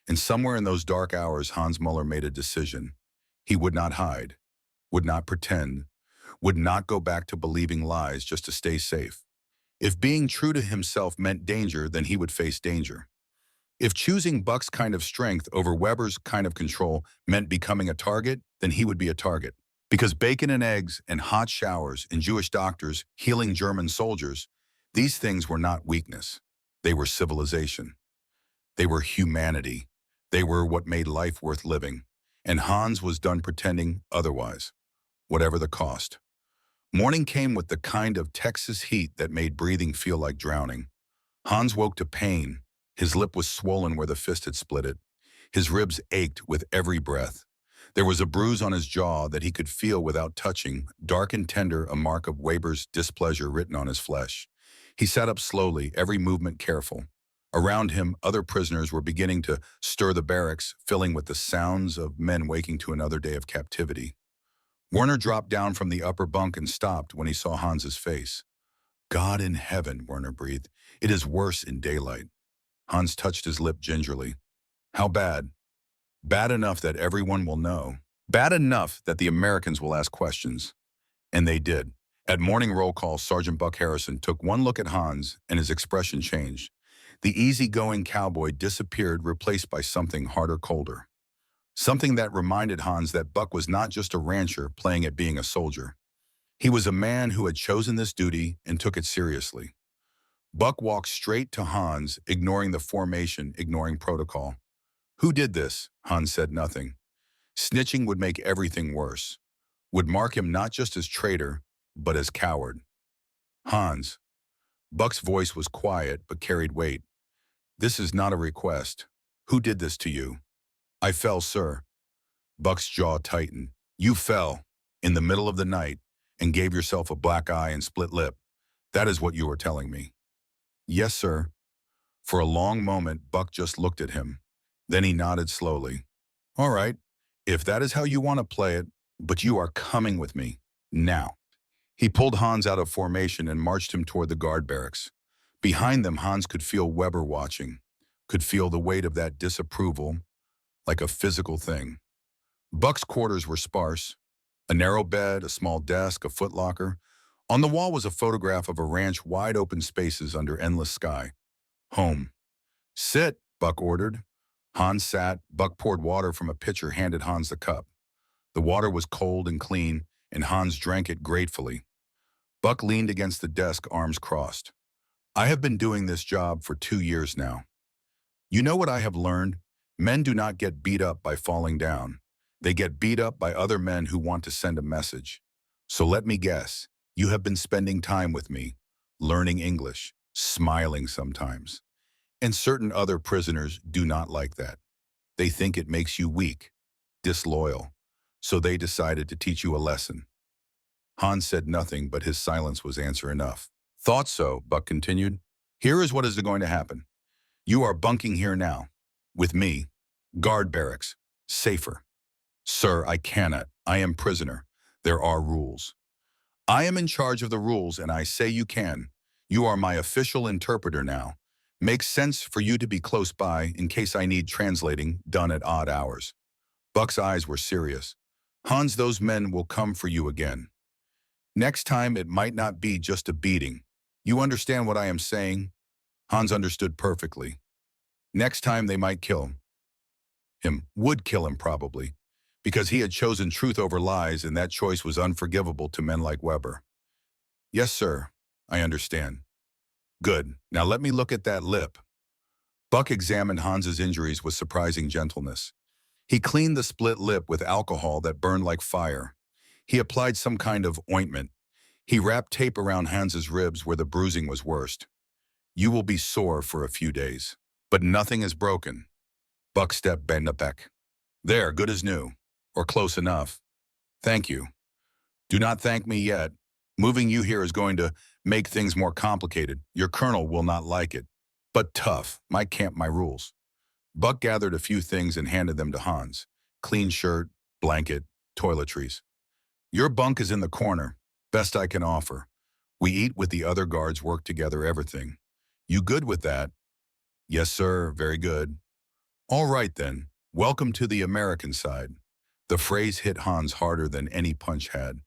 And somewhere in those dark hours, Hans Muller made a decision. He would not hide, would not pretend, would not go back to believing lies just to stay safe. If being true to himself meant danger, then he would face danger. If choosing Buck's kind of strength over Weber's kind of control meant becoming a target, then he would be a target. Because bacon and eggs and hot showers and Jewish doctors healing German soldiers, these things were not weakness. They were civilization. They were humanity. They were what made life worth living. And Hans was done pretending otherwise, whatever the cost. Morning came with the kind of Texas heat that made breathing feel like drowning. Hans woke to pain. His lip was swollen where the fist had split it. His ribs ached with every breath. There was a bruise on his jaw that he could feel without touching, dark and tender, a mark of Weber's displeasure written on his flesh. He sat up slowly, every movement careful. Around him, other prisoners were beginning to stir the barracks, filling with the sounds of men waking to another day of captivity. Werner dropped down from the upper bunk and stopped when he saw Hans's face. "God in heaven," Werner breathed. "It is worse in daylight." Hans touched his lip gingerly. "How bad?" "Bad enough that everyone will know. Bad enough that the Americans will ask questions." And they did. At morning roll call, Sergeant Buck Harrison took one look at Hans, and his expression changed. The easygoing cowboy disappeared, replaced by something harder, colder. Something that reminded Hans that Buck was not just a rancher playing at being a soldier. He was a man who had chosen this duty and took it seriously. Buck walked straight to Hans, ignoring the formation, ignoring protocol. "Who did this?" Hans said nothing. Snitching would make everything worse. Would mark him not just as traitor, but as coward. "Hans." Buck's voice was quiet but carried weight. "This is not a request. Who did this to you?" "I fell, sir." Buck's jaw tightened. "You fell, in the middle of the night, and gave yourself a black eye and split lip. That is what you were telling me." "Yes, sir." For a long moment, Buck just looked at him. Then he nodded slowly. "All right, if that is how you want to play it, but you are coming with me, now." He pulled Hans out of formation and marched him toward the guard barracks. Behind them, Hans could feel Weber watching, could feel the weight of that disapproval, like a physical thing. Buck's quarters were sparse. A narrow bed, a small desk, a footlocker. On the wall was a photograph of a ranch, wide open spaces under endless sky. Home. "Sit," Buck ordered. Hans sat. Buck poured water from a pitcher, handed Hans the cup. The water was cold and clean, and Hans drank it gratefully. Buck leaned against the desk, arms crossed. I have been doing this job for 2 years now. You know what I have learned? Men do not get beat up by falling down. They get beat up by other men who want to send a message. So let me guess, you have been spending time with me, learning English, smiling sometimes. And certain other prisoners do not like that. They think it makes you weak, disloyal. So they decided to teach you a lesson. Hans said nothing, but his silence was answer enough. Thought so, Buck continued. Here is what is going to happen. You are bunking here now. With me. Guard barracks. Safer. Sir, I cannot. I am prisoner. There are rules. I am in charge of the rules, and I say you can. You are my official interpreter now. Makes sense for you to be close by in case I need translating done at odd hours. Buck's eyes were serious. Hans, those men will come for you again. Next time, it might not be just a beating. You understand what I am saying? Hans understood perfectly. Next time, they might kill him. Would kill him, probably. Because he had chosen truth over lies, and that choice was unforgivable to men like Weber. Yes, sir. I understand. Good. Now let me look at that lip. Buck examined Hans's injuries with surprising gentleness. He cleaned the split lip with alcohol that burned like fire. He applied some kind of ointment. He wrapped tape around Hans's ribs where the bruising was worst. You will be sore for a few days. But nothing is broken. Buck stepped back. There, good as new. Or close enough. Thank you. Do not thank me yet. Moving you here is going to make things more complicated. Your colonel will not like it. But tough. My camp, my rules. Buck gathered a few things and handed them to Hans. Clean shirt, blanket, toiletries. Your bunk is in the corner. Best I can offer. We eat with the other guards, work together, everything. You good with that? Yes, sir. Very good. All right, then. Welcome to the American side. The phrase hit Hans harder than any punch had.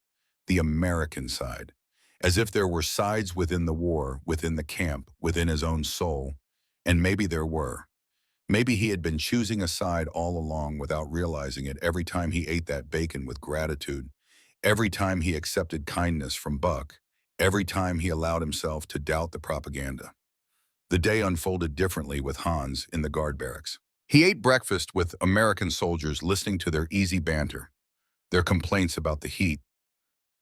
The American side. As if there were sides within the war, within the camp, within his own soul. And maybe there were. Maybe he had been choosing a side all along without realizing it every time he ate that bacon with gratitude, every time he accepted kindness from Buck, every time he allowed himself to doubt the propaganda. The day unfolded differently with Hans in the guard barracks. He ate breakfast with American soldiers, listening to their easy banter, their complaints about the heat,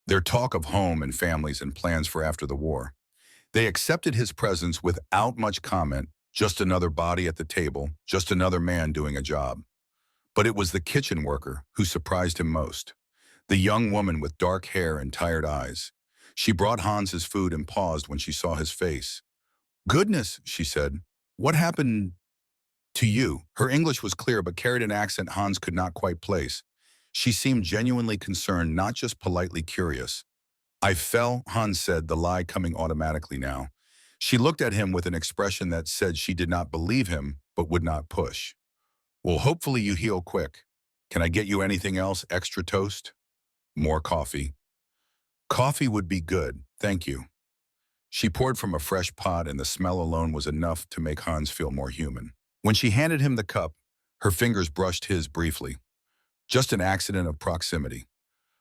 their talk of home and families and plans for after the war. They accepted his presence without much comment, just another body at the table, just another man doing a job. But it was the kitchen worker who surprised him most. The young woman with dark hair and tired eyes. She brought Hans his food and paused when she saw his face. Goodness, she said, what happened to you? Her English was clear but carried an accent Hans could not quite place. She seemed genuinely concerned, not just politely curious. I fell, Hans said, the lie coming automatically now. She looked at him with an expression that said she did not believe him, but would not push. Well, hopefully you heal quick. Can I get you anything else? Extra toast? More coffee? Coffee would be good, thank you. She poured from a fresh pot, and the smell alone was enough to make Hans feel more human. When she handed him the cup, her fingers brushed his briefly. Just an accident of proximity.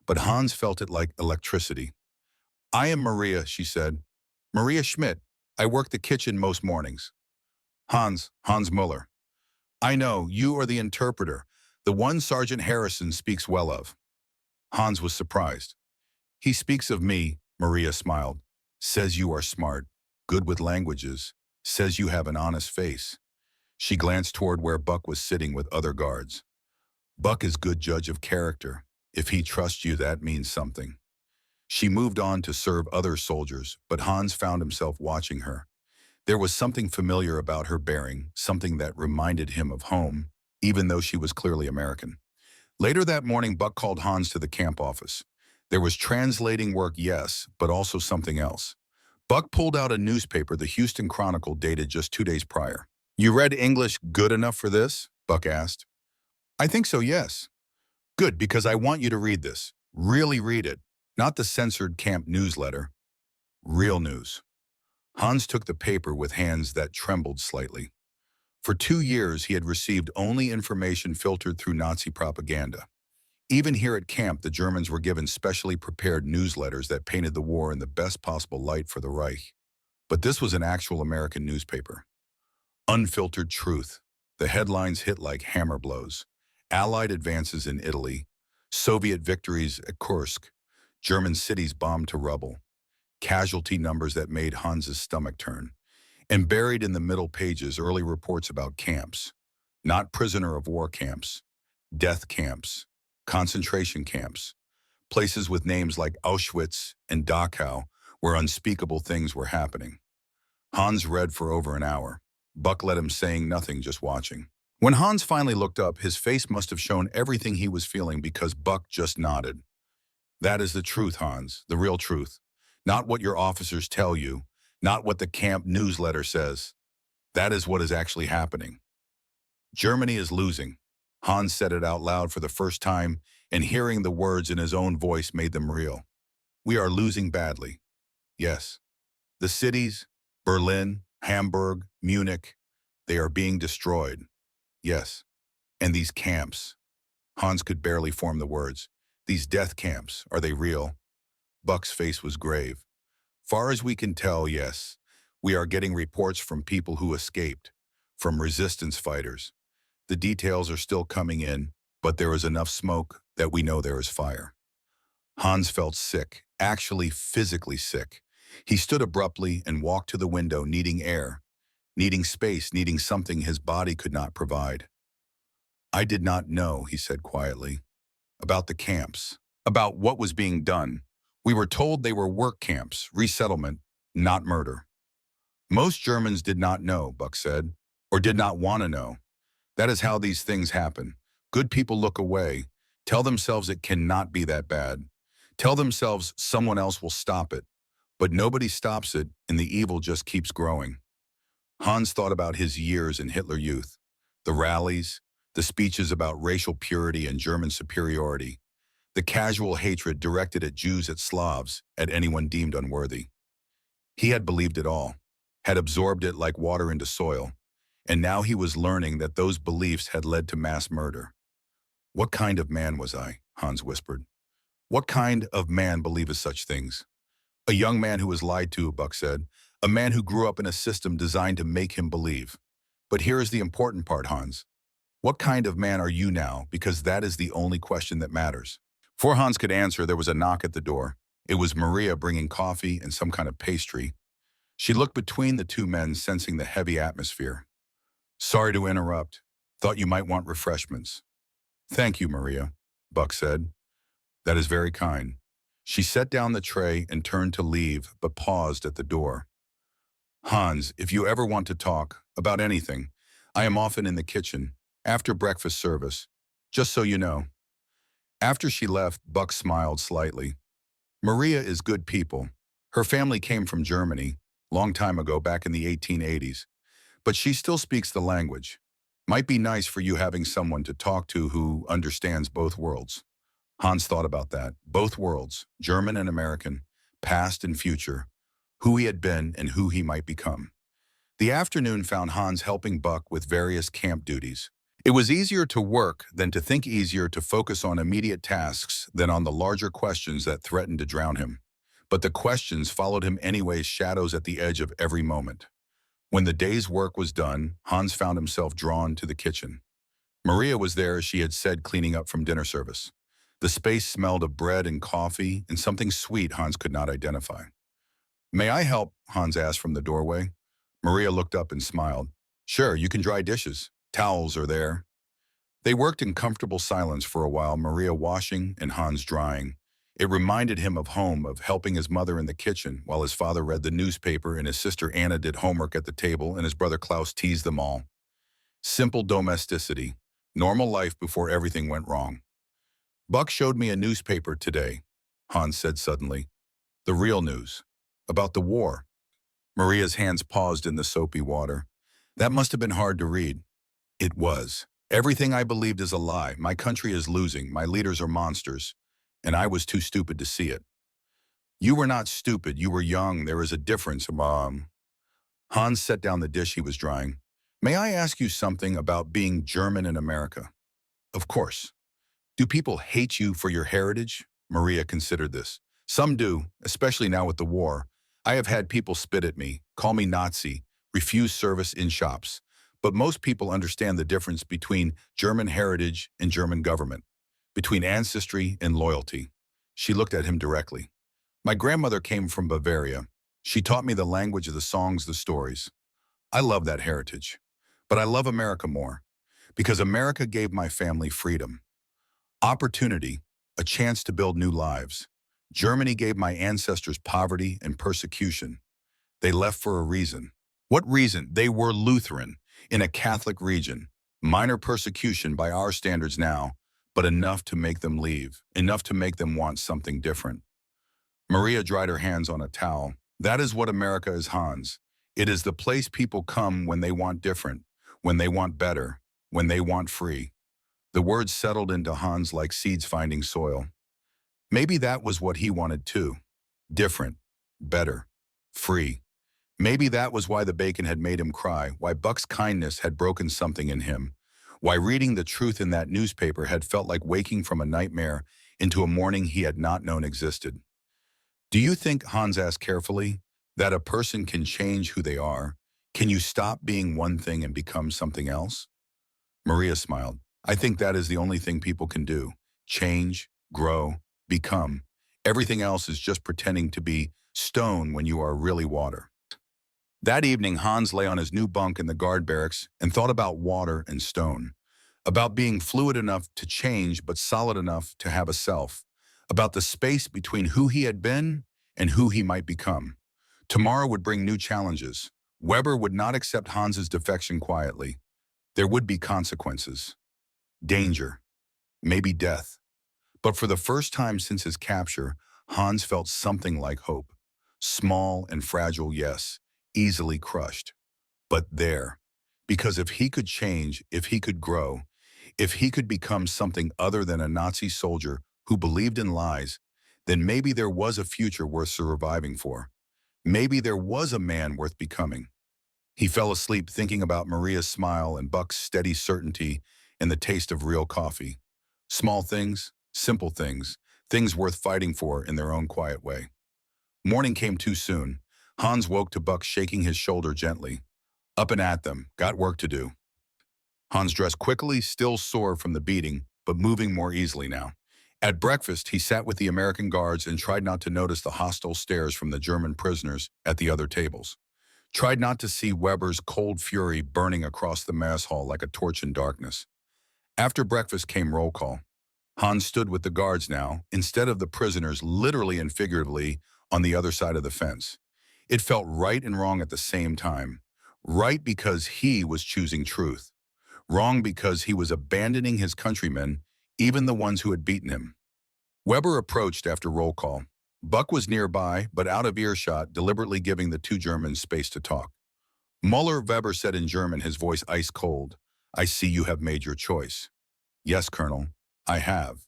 But Hans felt it like electricity. I am Maria, she said. Maria Schmidt. I work the kitchen most mornings. Hans Muller. I know, you are the interpreter, the one Sergeant Harrison speaks well of. Hans was surprised. He speaks of me, Maria smiled. Says you are smart, good with languages, says you have an honest face. She glanced toward where Buck was sitting with other guards. Buck is good judge of character. If he trusts you, that means something. She moved on to serve other soldiers, but Hans found himself watching her. There was something familiar about her bearing, something that reminded him of home, even though she was clearly American. Later that morning, Buck called Hans to the camp office. There was translating work, yes, but also something else. Buck pulled out a newspaper, the Houston Chronicle, dated just 2 days prior. You read English good enough for this? Buck asked. I think so, yes. Good, because I want you to read this. Really read it. Not the censored camp newsletter. Real news. Hans took the paper with hands that trembled slightly. For 2 years, he had received only information filtered through Nazi propaganda. Even here at camp, the Germans were given specially prepared newsletters that painted the war in the best possible light for the Reich. But this was an actual American newspaper. Unfiltered truth. The headlines hit like hammer blows. Allied advances in Italy, Soviet victories at Kursk, German cities bombed to rubble, casualty numbers that made Hans's stomach turn. And buried in the middle pages, early reports about camps. Not prisoner of war camps, death camps, concentration camps, places with names like Auschwitz and Dachau where unspeakable things were happening. Hans read for over an hour. Buck let him saying nothing, just watching. When Hans finally looked up, his face must have shown everything he was feeling because Buck just nodded. That is the truth, Hans, the real truth. Not what your officers tell you, not what the camp newsletter says. That is what is actually happening. Germany is losing. Hans said it out loud for the first time, and hearing the words in his own voice made them real. We are losing badly. Yes. The cities, Berlin, Hamburg, Munich, they are being destroyed. Yes. And these camps. Hans could barely form the words. These death camps, are they real? Buck's face was grave. Far as we can tell, yes. We are getting reports from people who escaped, from resistance fighters. The details are still coming in, but there is enough smoke that we know there is fire. Hans felt sick, actually physically sick. He stood abruptly and walked to the window, needing air, needing space, needing something his body could not provide. I did not know, he said quietly, about the camps, about what was being done. We were told they were work camps, resettlement, not murder. Most Germans did not know, Buck said, or did not want to know. That is how these things happen. Good people look away, tell themselves it cannot be that bad, tell themselves someone else will stop it, but nobody stops it and the evil just keeps growing. Hans thought about his years in Hitler Youth, the rallies, the speeches about racial purity and German superiority, the casual hatred directed at Jews, at Slavs, at anyone deemed unworthy. He had believed it all, had absorbed it like water into soil, and now he was learning that those beliefs had led to mass murder. What kind of man was I? Hans whispered. What kind of man believes such things? A young man who was lied to, Buck said. A man who grew up in a system designed to make him believe. But here is the important part, Hans. What kind of man are you now? Because that is the only question that matters. Before Hans could answer, there was a knock at the door. It was Maria bringing coffee and some kind of pastry. She looked between the two men, sensing the heavy atmosphere. Sorry to interrupt. Thought you might want refreshments. Thank you, Maria, Buck said. That is very kind. She set down the tray and turned to leave, but paused at the door. Hans, if you ever want to talk about anything, I am often in the kitchen, after breakfast service, just so you know. After she left, Buck smiled slightly. Maria is good people. Her family came from Germany, long time ago, back in the 1880s. But she still speaks the language. Might be nice for you having someone to talk to who understands both worlds. Hans thought about that. Both worlds, German and American, past and future, who he had been and who he might become. The afternoon found Hans helping Buck with various camp duties. It was easier to work than to think, easier to focus on immediate tasks than on the larger questions that threatened to drown him. But the questions followed him anyways, shadows at the edge of every moment. When the day's work was done, Hans found himself drawn to the kitchen. Maria was there, as she had said, cleaning up from dinner service. The space smelled of bread and coffee and something sweet Hans could not identify. May I help? Hans asked from the doorway. Maria looked up and smiled. Sure, you can dry dishes. Towels are there. They worked in comfortable silence for a while, Maria washing and Hans drying. It reminded him of home, of helping his mother in the kitchen while his father read the newspaper and his sister Anna did homework at the table and his brother Klaus teased them all. Simple domesticity, normal life before everything went wrong. Buck showed me a newspaper today, Hans said suddenly. The real news. About the war. Maria's hands paused in the soapy water. That must have been hard to read. It was. Everything I believed is a lie. My country is losing. My leaders are monsters. And I was too stupid to see it. You were not stupid. You were young. There is a difference, Mom. Hans set down the dish he was drying. May I ask you something about being German in America? Of course. Do people hate you for your heritage? Maria considered this. Some do, especially now with the war. I have had people spit at me, call me Nazi, refuse service in shops. But most people understand the difference between German heritage and German government, between ancestry and loyalty. She looked at him directly. My grandmother came from Bavaria. She taught me the language of the songs, the stories. I love that heritage. But I love America more, because America gave my family freedom. Opportunity, a chance to build new lives. Germany gave my ancestors poverty and persecution. They left for a reason. What reason? They were Lutheran, in a Catholic region. Minor persecution by our standards now, but enough to make them leave, enough to make them want something different. Maria dried her hands on a towel. That is what America is, Hans. It is the place people come when they want different, when they want better, when they want free. The words settled into Hans like seeds finding soil. Maybe that was what he wanted too. Different, better, free. Maybe that was why the bacon had made him cry, why Buck's kindness had broken something in him, why reading the truth in that newspaper had felt like waking from a nightmare into a morning he had not known existed. Do you think, Hans asked carefully, that a person can change who they are? Can you stop being one thing and become something else? Maria smiled. I think that is the only thing people can do. Change, grow, become. Everything else is just pretending to be stone when you are really water. That evening, Hans lay on his new bunk in the guard barracks and thought about water and stone, about being fluid enough to change but solid enough to have a self, about the space between who he had been and who he might become. Tomorrow would bring new challenges. Weber would not accept Hans's defection quietly. There would be consequences. Danger. Maybe death. But for the first time since his capture, Hans felt something like hope. Small and fragile, yes, easily crushed. But there. Because if he could change, if he could grow, if he could become something other than a Nazi soldier who believed in lies, then maybe there was a future worth surviving for. Maybe there was a man worth becoming. He fell asleep thinking about Maria's smile and Buck's steady certainty and the taste of real coffee. Small things, simple things, things worth fighting for in their own quiet way. Morning came too soon. Hans woke to Buck shaking his shoulder gently. Up and at them, got work to do. Hans dressed quickly, still sore from the beating, but moving more easily now. At breakfast, he sat with the American guards and tried not to notice the hostile stares from the German prisoners at the other tables. Tried not to see Weber's cold fury burning across the mess hall like a torch in darkness. After breakfast came roll call. Hans stood with the guards now, instead of the prisoners literally and figuratively on the other side of the fence. It felt right and wrong at the same time. Right because he was choosing truth. Wrong because he was abandoning his countrymen, even the ones who had beaten him. Weber approached after roll call. Buck was nearby, but out of earshot, deliberately giving the two Germans space to talk. Muller, Weber said in German, his voice ice cold. I see you have made your choice. Yes, Colonel, I have.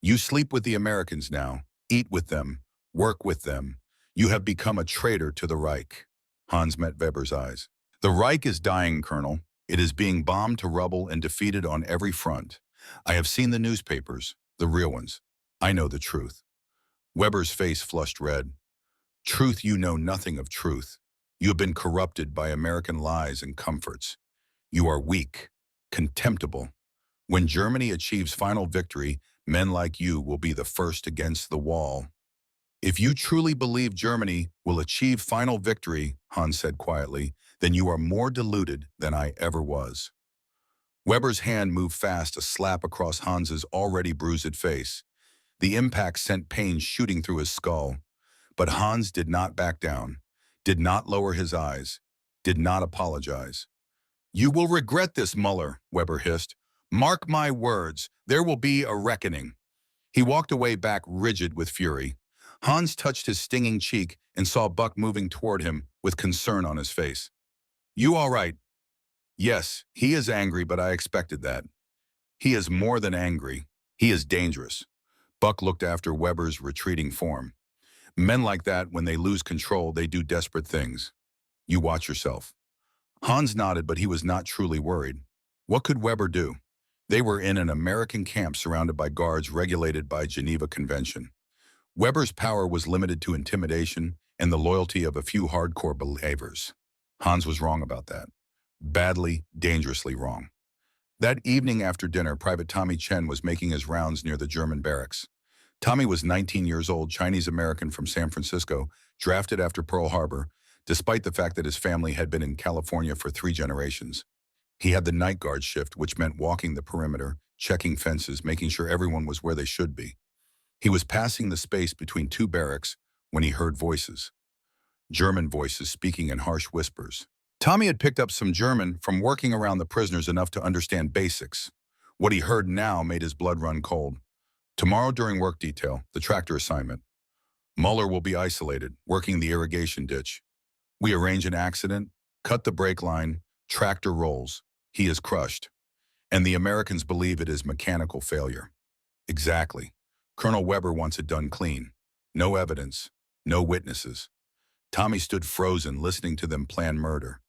You sleep with the Americans now, eat with them, work with them. You have become a traitor to the Reich. Hans met Weber's eyes. The Reich is dying, Colonel. It is being bombed to rubble and defeated on every front. I have seen the newspapers, the real ones. I know the truth. Weber's face flushed red. Truth, you know nothing of truth. You have been corrupted by American lies and comforts. You are weak, contemptible. When Germany achieves final victory, men like you will be the first against the wall. If you truly believe Germany will achieve final victory, Hans said quietly, then you are more deluded than I ever was. Weber's hand moved fast, a slap across Hans's already bruised face. The impact sent pain shooting through his skull. But Hans did not back down, did not lower his eyes, did not apologize. You will regret this, Muller, Weber hissed. Mark my words, there will be a reckoning. He walked away back rigid with fury. Hans touched his stinging cheek and saw Buck moving toward him with concern on his face. You all right? Yes, he is angry, but I expected that. He is more than angry. He is dangerous. Buck looked after Weber's retreating form. Men like that, when they lose control, they do desperate things. You watch yourself. Hans nodded, but he was not truly worried. What could Weber do? They were in an American camp surrounded by guards regulated by Geneva Convention. Weber's power was limited to intimidation and the loyalty of a few hardcore believers. Hans was wrong about that. Badly, dangerously wrong. That evening after dinner, Private Tommy Chen was making his rounds near the German barracks. Tommy was 19 years old, Chinese-American from San Francisco, drafted after Pearl Harbor, despite the fact that his family had been in California for 3 generations. He had the night guard shift, which meant walking the perimeter, checking fences, making sure everyone was where they should be. He was passing the space between 2 barracks when he heard voices. German voices speaking in harsh whispers. Tommy had picked up some German from working around the prisoners enough to understand basics. What he heard now made his blood run cold. Tomorrow during work detail, the tractor assignment. Muller will be isolated, working the irrigation ditch. We arrange an accident, cut the brake line, tractor rolls. He is crushed. And the Americans believe it is mechanical failure. Exactly. Colonel Weber wants it done clean. No evidence, no witnesses. Tommy stood frozen, listening to them plan murder.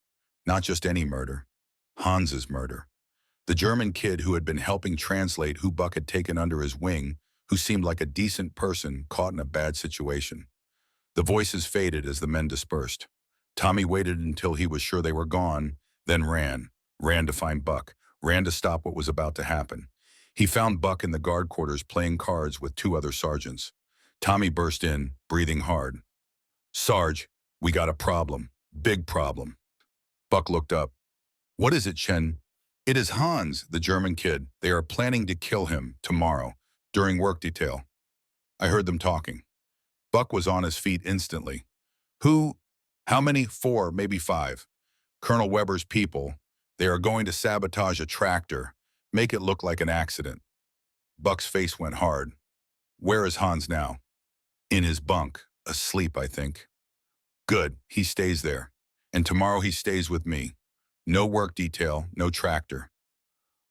Not just any murder. Hans's murder. The German kid who had been helping translate who Buck had taken under his wing, who seemed like a decent person caught in a bad situation. The voices faded as the men dispersed. Tommy waited until he was sure they were gone, then ran. Ran to find Buck. Ran to stop what was about to happen. He found Buck in the guard quarters playing cards with 2 other sergeants. Tommy burst in, breathing hard. "Sarge, we got a problem. Big problem." Buck looked up. "What is it, Chen?" "It is Hans, the German kid. They are planning to kill him tomorrow, during work detail." I heard them talking. Buck was on his feet instantly. "Who? How many?" "4, maybe 5. Colonel Weber's people. They are going to sabotage a tractor, make it look like an accident." Buck's face went hard. "Where is Hans now?" "In his bunk, asleep, I think." "Good, he stays there. And tomorrow he stays with me. No work detail, no tractor."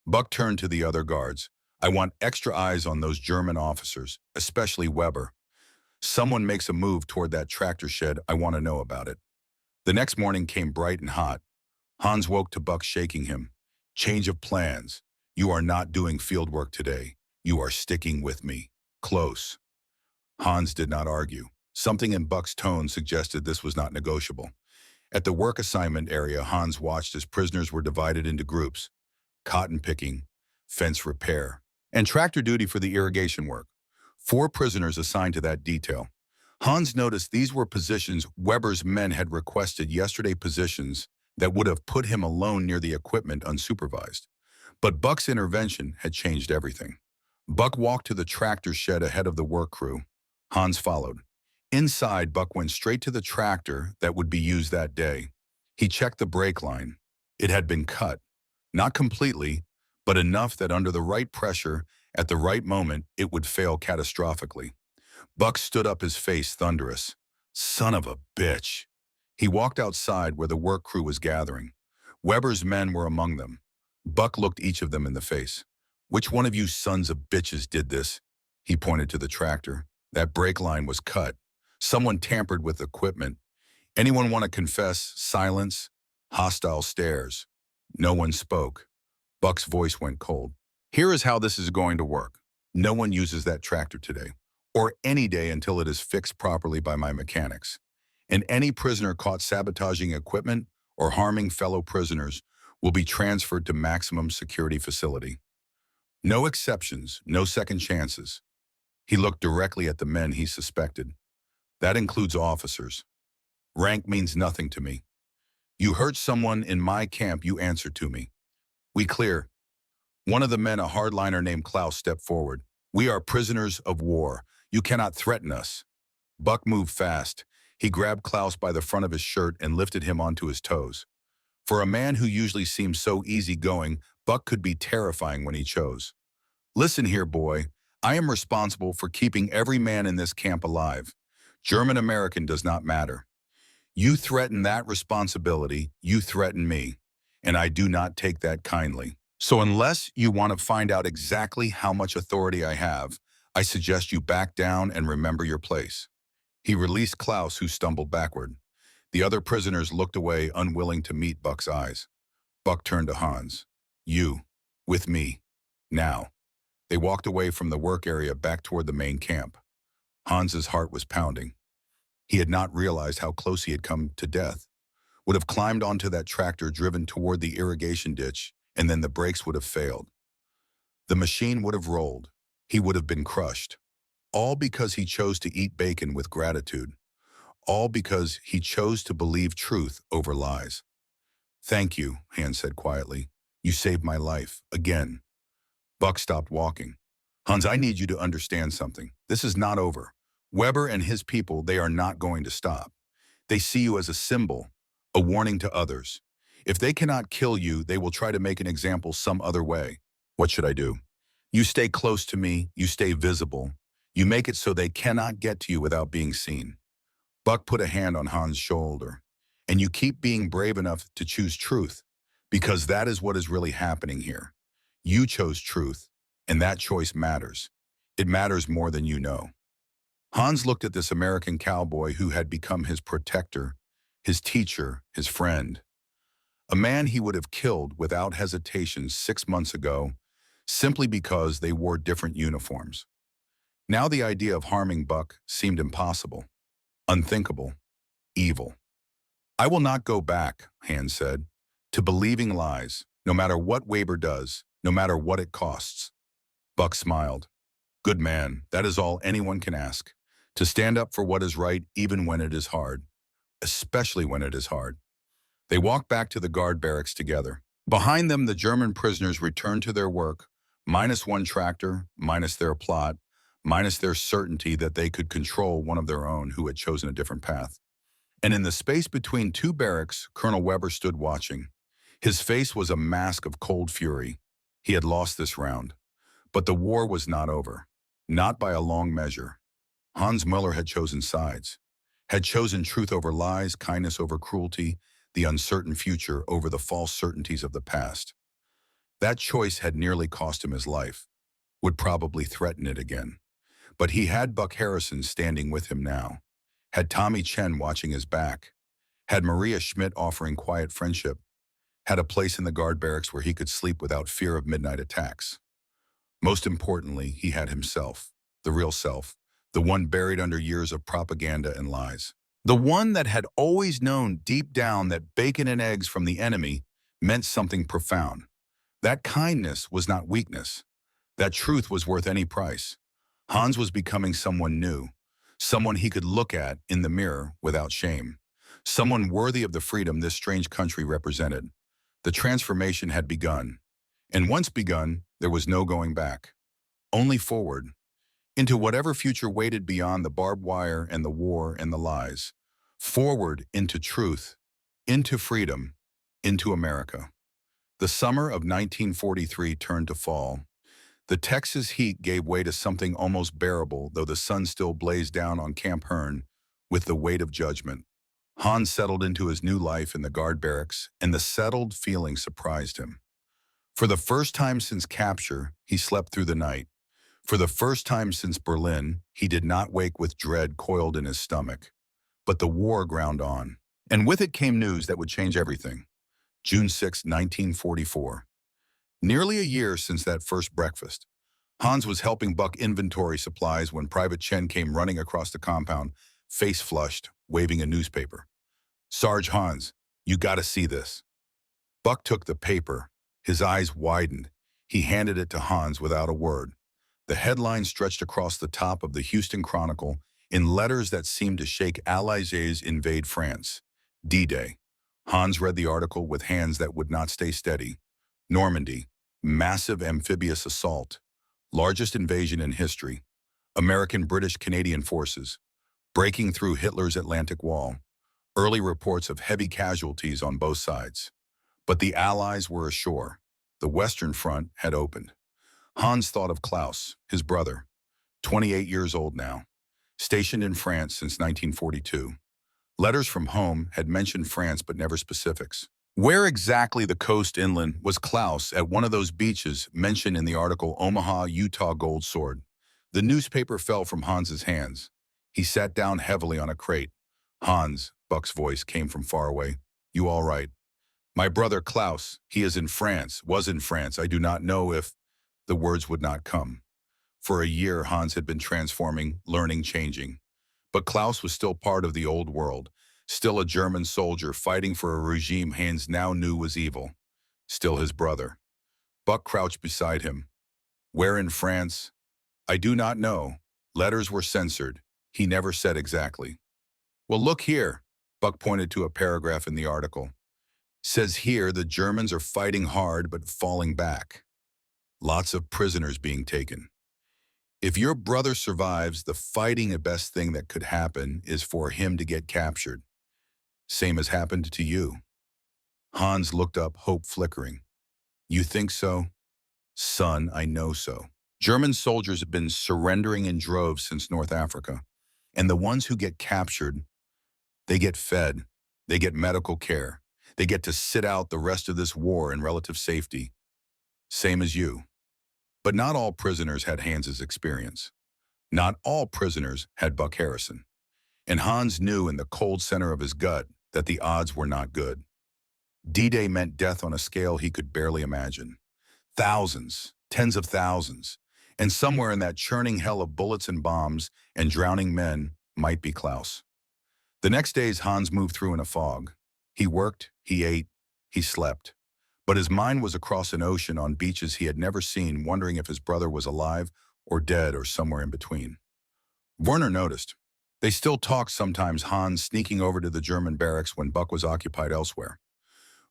Buck turned to the other guards. "I want extra eyes on those German officers, especially Weber. Someone makes a move toward that tractor shed, I want to know about it." The next morning came bright and hot. Hans woke to Buck shaking him. "Change of plans. You are not doing field work today. You are sticking with me. Close." Hans did not argue. Something in Buck's tone suggested this was not negotiable. At the work assignment area, Hans watched as prisoners were divided into groups. Cotton picking, fence repair, and tractor duty for the irrigation work. 4 prisoners assigned to that detail. Hans noticed these were positions Weber's men had requested yesterday, positions that would have put him alone near the equipment unsupervised. But Buck's intervention had changed everything. Buck walked to the tractor shed ahead of the work crew. Hans followed. Inside, Buck went straight to the tractor that would be used that day. He checked the brake line. It had been cut. Not completely, but enough that under the right pressure, at the right moment, it would fail catastrophically. Buck stood up, his face thunderous. Son of a bitch. He walked outside where the work crew was gathering. Weber's men were among them. Buck looked each of them in the face. "Which one of you sons of bitches did this?" He pointed to the tractor. "That brake line was cut. Someone tampered with equipment. Anyone want to confess?" Silence. Hostile stares. No one spoke. Buck's voice went cold. "Here is how this is going to work. No one uses that tractor today, or any day until it is fixed properly by my mechanics. And any prisoner caught sabotaging equipment or harming fellow prisoners will be transferred to maximum security facility. No exceptions, no second chances." He looked directly at the men he suspected. "That includes officers. Rank means nothing to me. You hurt someone in my camp, you answer to me. We clear." One of the men, a hardliner named Klaus, stepped forward. "We are prisoners of war. You cannot threaten us." Buck moved fast. He grabbed Klaus by the front of his shirt and lifted him onto his toes. For a man who usually seems so easygoing, Buck could be terrifying when he chose. "Listen here, boy. I am responsible for keeping every man in this camp alive. German-American does not matter. You threaten that responsibility, you threaten me, and I do not take that kindly. So unless you want to find out exactly how much authority I have, I suggest you back down and remember your place." He released Klaus, who stumbled backward. The other prisoners looked away, unwilling to meet Buck's eyes. Buck turned to Hans. You, with me, now. They walked away from the work area back toward the main camp. Hans's heart was pounding. He had not realized how close he had come to death. Would have climbed onto that tractor driven toward the irrigation ditch, and then the brakes would have failed. The machine would have rolled. He would have been crushed. All because he chose to eat bacon with gratitude. All because he chose to believe truth over lies. Thank you, Hans said quietly. You saved my life, again. Buck stopped walking. Hans, I need you to understand something. This is not over. Weber and his people, they are not going to stop. They see you as a symbol, a warning to others. If they cannot kill you, they will try to make an example some other way. What should I do? You stay close to me, you stay visible. You make it so they cannot get to you without being seen. Buck put a hand on Hans' shoulder. And you keep being brave enough to choose truth, because that is what is really happening here. You chose truth, and that choice matters. It matters more than you know. Hans looked at this American cowboy who had become his protector, his teacher, his friend. A man he would have killed without hesitation 6 months ago, simply because they wore different uniforms. Now the idea of harming Buck seemed impossible, unthinkable, evil. I will not go back, Hans said, to believing lies, no matter what Weber does, no matter what it costs. Buck smiled. Good man, that is all anyone can ask. To stand up for what is right even when it is hard. Especially when it is hard. They walked back to the guard barracks together. Behind them, the German prisoners returned to their work, minus one tractor, minus their plot, minus their certainty that they could control one of their own who had chosen a different path. And in the space between two barracks, Colonel Weber stood watching. His face was a mask of cold fury. He had lost this round. But the war was not over. Not by a long measure. Hans Müller had chosen sides. Had chosen truth over lies, kindness over cruelty, the uncertain future over the false certainties of the past. That choice had nearly cost him his life. Would probably threaten it again. But he had Buck Harrison standing with him now. Had Tommy Chen watching his back, had Maria Schmidt offering quiet friendship, had a place in the guard barracks where he could sleep without fear of midnight attacks. Most importantly, he had himself, the real self, the one buried under years of propaganda and lies. The one that had always known deep down that bacon and eggs from the enemy meant something profound. That kindness was not weakness. That truth was worth any price. Hans was becoming someone new. Someone he could look at in the mirror without shame. Someone worthy of the freedom this strange country represented. The transformation had begun. And once begun, there was no going back. Only forward. Into whatever future waited beyond the barbed wire and the war and the lies. Forward into truth. Into freedom. Into America. The summer of 1943 turned to fall. The Texas heat gave way to something almost bearable, though the sun still blazed down on Camp Hearn with the weight of judgment. Hans settled into his new life in the guard barracks, and the settled feeling surprised him. For the first time since capture, he slept through the night. For the first time since Berlin, he did not wake with dread coiled in his stomach. But the war ground on. And with it came news that would change everything. June 6, 1944. Nearly a year since that first breakfast. Hans was helping Buck inventory supplies when Private Chen came running across the compound, face flushed, waving a newspaper. Sarge Hans, you gotta see this. Buck took the paper. His eyes widened. He handed it to Hans without a word. The headline stretched across the top of the Houston Chronicle in letters that seemed to shake Allies invade France. D-Day. Hans read the article with hands that would not stay steady. Normandy. Massive amphibious assault. Largest invasion in history. American, British, Canadian forces. Breaking through Hitler's Atlantic Wall. Early reports of heavy casualties on both sides. But the Allies were ashore. The Western Front had opened. Hans thought of Klaus, his brother, 28 years old now, stationed in France since 1942. Letters from home had mentioned France but never specifics. Where exactly the coast inland was Klaus at one of those beaches mentioned in the article Omaha, Utah Gold Sword? The newspaper fell from Hans's hands. He sat down heavily on a crate. Hans, Buck's voice came from far away. You all right? My brother Klaus, he is in France, was in France. I do not know if the words would not come. For a year, Hans had been transforming, learning, changing. But Klaus was still part of the old world, still a German soldier fighting for a regime Hans now knew was evil. Still his brother. Buck crouched beside him. Where in France? I do not know. Letters were censored. He never said exactly. Well, look here. Buck pointed to a paragraph in the article. Says here the Germans are fighting hard but falling back. Lots of prisoners being taken. If your brother survives, the fighting the best thing that could happen is for him to get captured. Same as happened to you. Hans looked up, hope flickering. You think so? Son, I know so. German soldiers have been surrendering in droves since North Africa. And the ones who get captured, they get fed, they get medical care, they get to sit out the rest of this war in relative safety. Same as you. But not all prisoners had Hans's experience. Not all prisoners had Buck Harrison. And Hans knew in the cold center of his gut that the odds were not good. D-Day meant death on a scale he could barely imagine. Thousands, tens of thousands, and somewhere in that churning hell of bullets and bombs and drowning men might be Klaus. The next days Hans moved through in a fog. He worked, he ate, he slept. But his mind was across an ocean on beaches he had never seen, wondering if his brother was alive or dead or somewhere in between. Werner noticed. They still talked sometimes, Hans sneaking over to the German barracks when Buck was occupied elsewhere.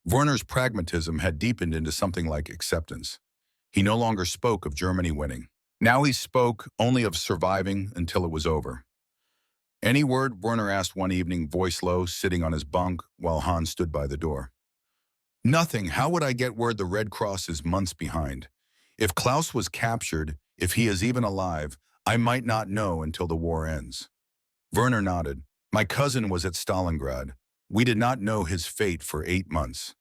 Werner's pragmatism had deepened into something like acceptance. He no longer spoke of Germany winning. Now he spoke only of surviving until it was over. Any word? Werner asked one evening, voice low, sitting on his bunk while Hans stood by the door. Nothing. How would I get word the Red Cross is months behind? If Klaus was captured, if he is even alive, I might not know until the war ends. Werner nodded. My cousin was at Stalingrad. We did not know his fate for 8 months.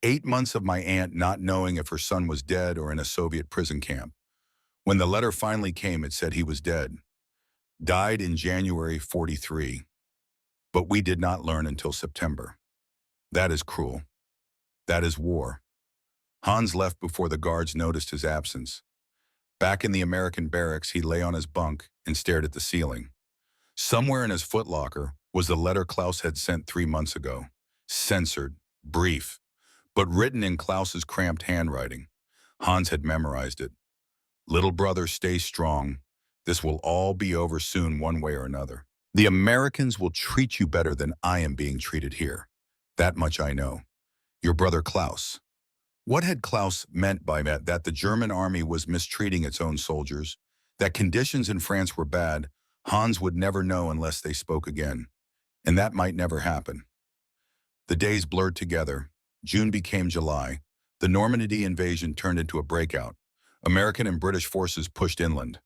8 months of my aunt not knowing if her son was dead or in a Soviet prison camp. When the letter finally came, it said he was dead. Died in January 43. But we did not learn until September. That is cruel. That is war. Hans left before the guards noticed his absence. Back in the American barracks, he lay on his bunk and stared at the ceiling. Somewhere in his footlocker was the letter Klaus had sent 3 months ago. Censored, brief, but written in Klaus's cramped handwriting. Hans had memorized it. Little brother, stay strong. This will all be over soon one way or another. The Americans will treat you better than I am being treated here. That much I know. Your brother Klaus. What had Klaus meant by that? That the German army was mistreating its own soldiers? That conditions in France were bad? Hans would never know unless they spoke again. And that might never happen. The days blurred together. June became July. The Normandy invasion turned into a breakout. American and British forces pushed inland.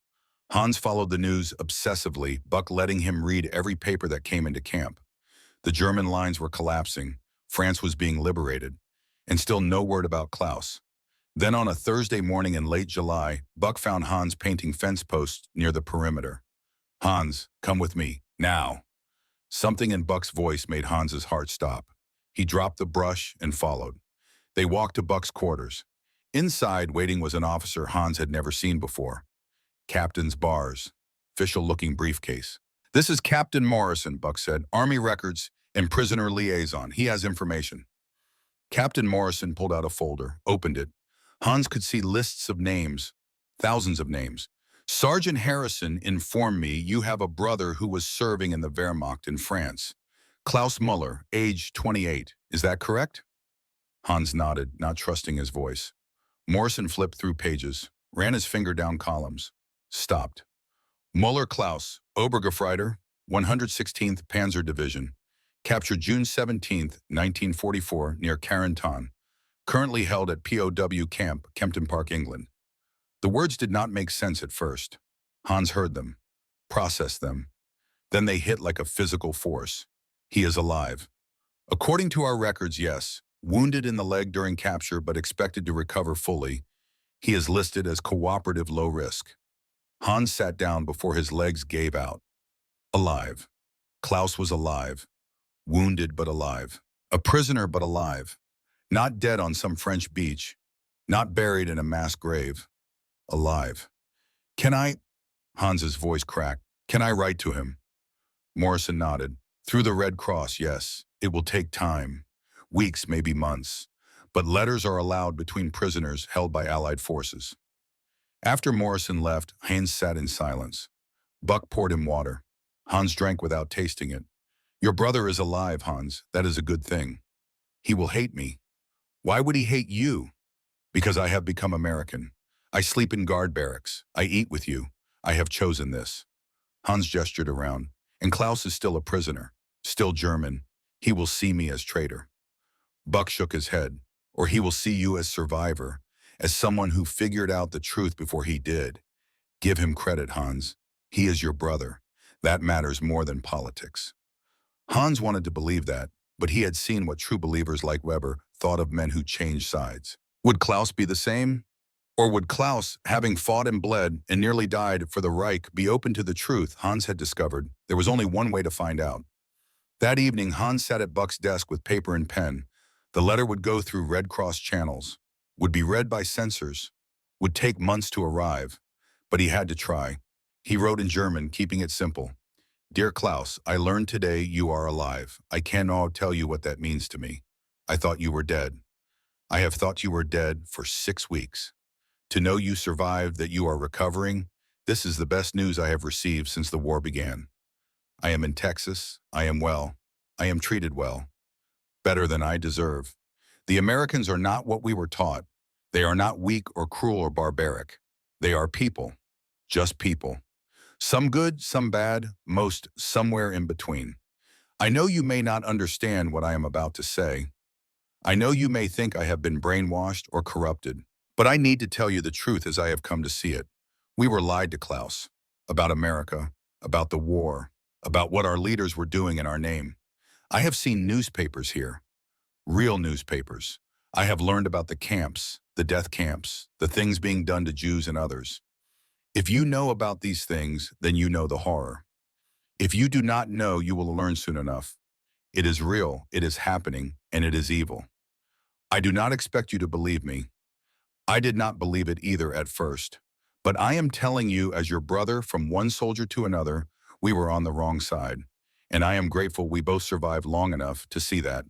Hans followed the news obsessively, Buck letting him read every paper that came into camp. The German lines were collapsing. France was being liberated. And still no word about Klaus. Then on a Thursday morning in late July, Buck found Hans painting fence posts near the perimeter. Hans, come with me, now. Something in Buck's voice made Hans's heart stop. He dropped the brush and followed. They walked to Buck's quarters. Inside, waiting was an officer Hans had never seen before. Captain's bars, official-looking briefcase. This is Captain Morrison, Buck said. Army records and prisoner liaison. He has information. Captain Morrison pulled out a folder, opened it. Hans could see lists of names, thousands of names. Sergeant Harrison informed me you have a brother who was serving in the Wehrmacht in France. Klaus Muller, age 28. Is that correct? Hans nodded, not trusting his voice. Morrison flipped through pages, ran his finger down columns, stopped. Muller Klaus, Obergefreiter, 116th Panzer Division, captured June 17, 1944, near Carentan, currently held at POW Camp, Kempton Park, England. The words did not make sense at first. Hans heard them, processed them. Then they hit like a physical force. He is alive. According to our records, yes. Wounded in the leg during capture but expected to recover fully. He is listed as cooperative low risk. Hans sat down before his legs gave out. Alive. Klaus was alive. wounded but alive. A prisoner but alive. Not dead on some French beach. Not buried in a mass grave. Alive. Can I? Hans's voice cracked. Can I write to him? Morrison nodded. Through the Red Cross, yes. It will take time. Weeks, maybe months. But letters are allowed between prisoners held by Allied forces. After Morrison left, Hind sat in silence. Buck poured him water. Hans drank without tasting it. Your brother is alive, Hans. That is a good thing. He will hate me. Why would he hate you? Because I have become American. I sleep in guard barracks. I eat with you. I have chosen this. Hans gestured around. And Klaus is still a prisoner. Still German. He will see me as traitor. Buck shook his head. Or he will see you as survivor, as someone who figured out the truth before he did. Give him credit, Hans. He is your brother. That matters more than politics. Hans wanted to believe that, but he had seen what true believers like Weber thought of men who changed sides. Would Klaus be the same? Or would Klaus, having fought and bled and nearly died for the Reich, be open to the truth Hans had discovered? There was only one way to find out. That evening, Hans sat at Buck's desk with paper and pen. The letter would go through Red Cross channels, would be read by censors, would take months to arrive, but he had to try. He wrote in German, keeping it simple. Dear Klaus, I learned today you are alive. I cannot tell you what that means to me. I thought you were dead. I have thought you were dead for 6 weeks. To know you survived, that you are recovering, this is the best news I have received since the war began. I am in Texas. I am well. I am treated well. Better than I deserve. The Americans are not what we were taught. They are not weak or cruel or barbaric. They are people. Just people. Some good, some bad, most somewhere in between. I know you may not understand what I am about to say. I know you may think I have been brainwashed or corrupted, but I need to tell you the truth as I have come to see it. We were lied to, Klaus, about America, about the war, about what our leaders were doing in our name. I have seen newspapers here, real newspapers. I have learned about the camps, the death camps, the things being done to Jews and others. If you know about these things, then you know the horror. If you do not know, you will learn soon enough. It is real, it is happening, and it is evil. I do not expect you to believe me. I did not believe it either at first. But I am telling you, as your brother from one soldier to another, we were on the wrong side. And I am grateful we both survived long enough to see that.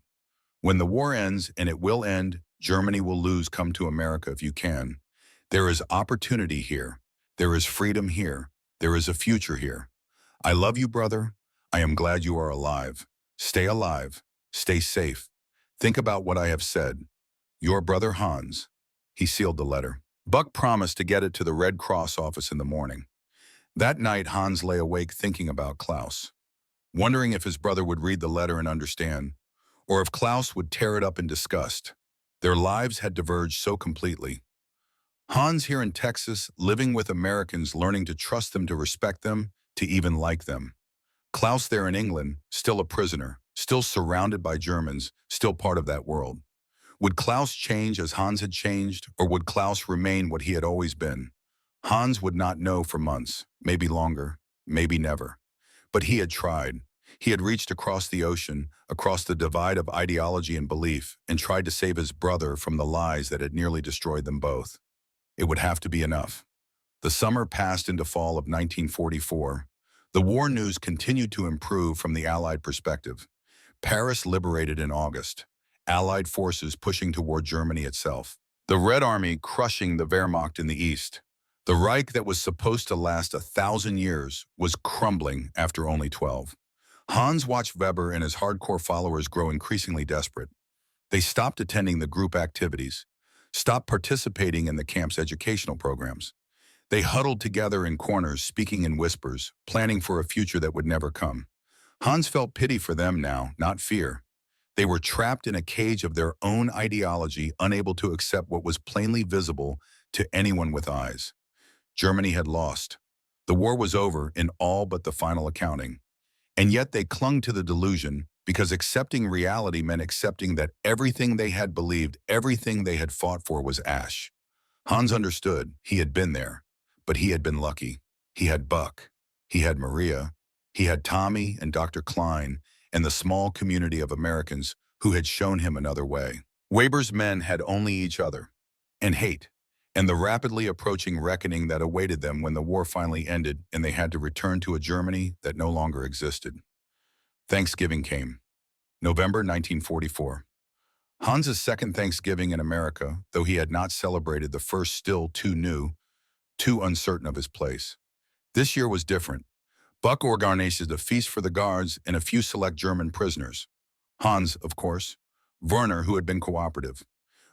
When the war ends, and it will end, Germany will lose. Come to America if you can. There is opportunity here. There is freedom here. There is a future here. I love you, brother. I am glad you are alive. Stay alive. Stay safe. Think about what I have said. Your brother Hans. He sealed the letter. Buck promised to get it to the Red Cross office in the morning. That night, Hans lay awake thinking about Klaus, wondering if his brother would read the letter and understand, or if Klaus would tear it up in disgust. Their lives had diverged so completely. Hans here in Texas, living with Americans, learning to trust them, to respect them, to even like them. Klaus there in England, still a prisoner, still surrounded by Germans, still part of that world. Would Klaus change as Hans had changed, or would Klaus remain what he had always been? Hans would not know for months, maybe longer, maybe never. But he had tried. He had reached across the ocean, across the divide of ideology and belief, and tried to save his brother from the lies that had nearly destroyed them both. It would have to be enough. The summer passed into fall of 1944. The war news continued to improve from the Allied perspective. Paris liberated in August. Allied forces pushing toward Germany itself. The Red Army crushing the Wehrmacht in the east. The Reich that was supposed to last 1,000 years was crumbling after only 12. Hans watched Weber and his hardcore followers grow increasingly desperate. They stopped attending the group activities, stopped participating in the camp's educational programs. They huddled together in corners, speaking in whispers, planning for a future that would never come. Hans felt pity for them now, not fear. They were trapped in a cage of their own ideology, unable to accept what was plainly visible to anyone with eyes. Germany had lost. The war was over in all but the final accounting. And yet they clung to the delusion, because accepting reality meant accepting that everything they had believed, everything they had fought for, was ash. Hans understood. He had been there. But he had been lucky. He had Buck. He had Maria. He had Tommy and Dr. Klein. and the small community of Americans who had shown him another way. Weber's men had only each other and hate, and the rapidly approaching reckoning that awaited them when the war finally ended and they had to return to a Germany that no longer existed. Thanksgiving came. November 1944. Hans's second Thanksgiving in America, though he had not celebrated the first, still too new, too uncertain of his place. This year was different. Buck organized a feast for the guards and a few select German prisoners. Hans, of course, Werner, who had been cooperative,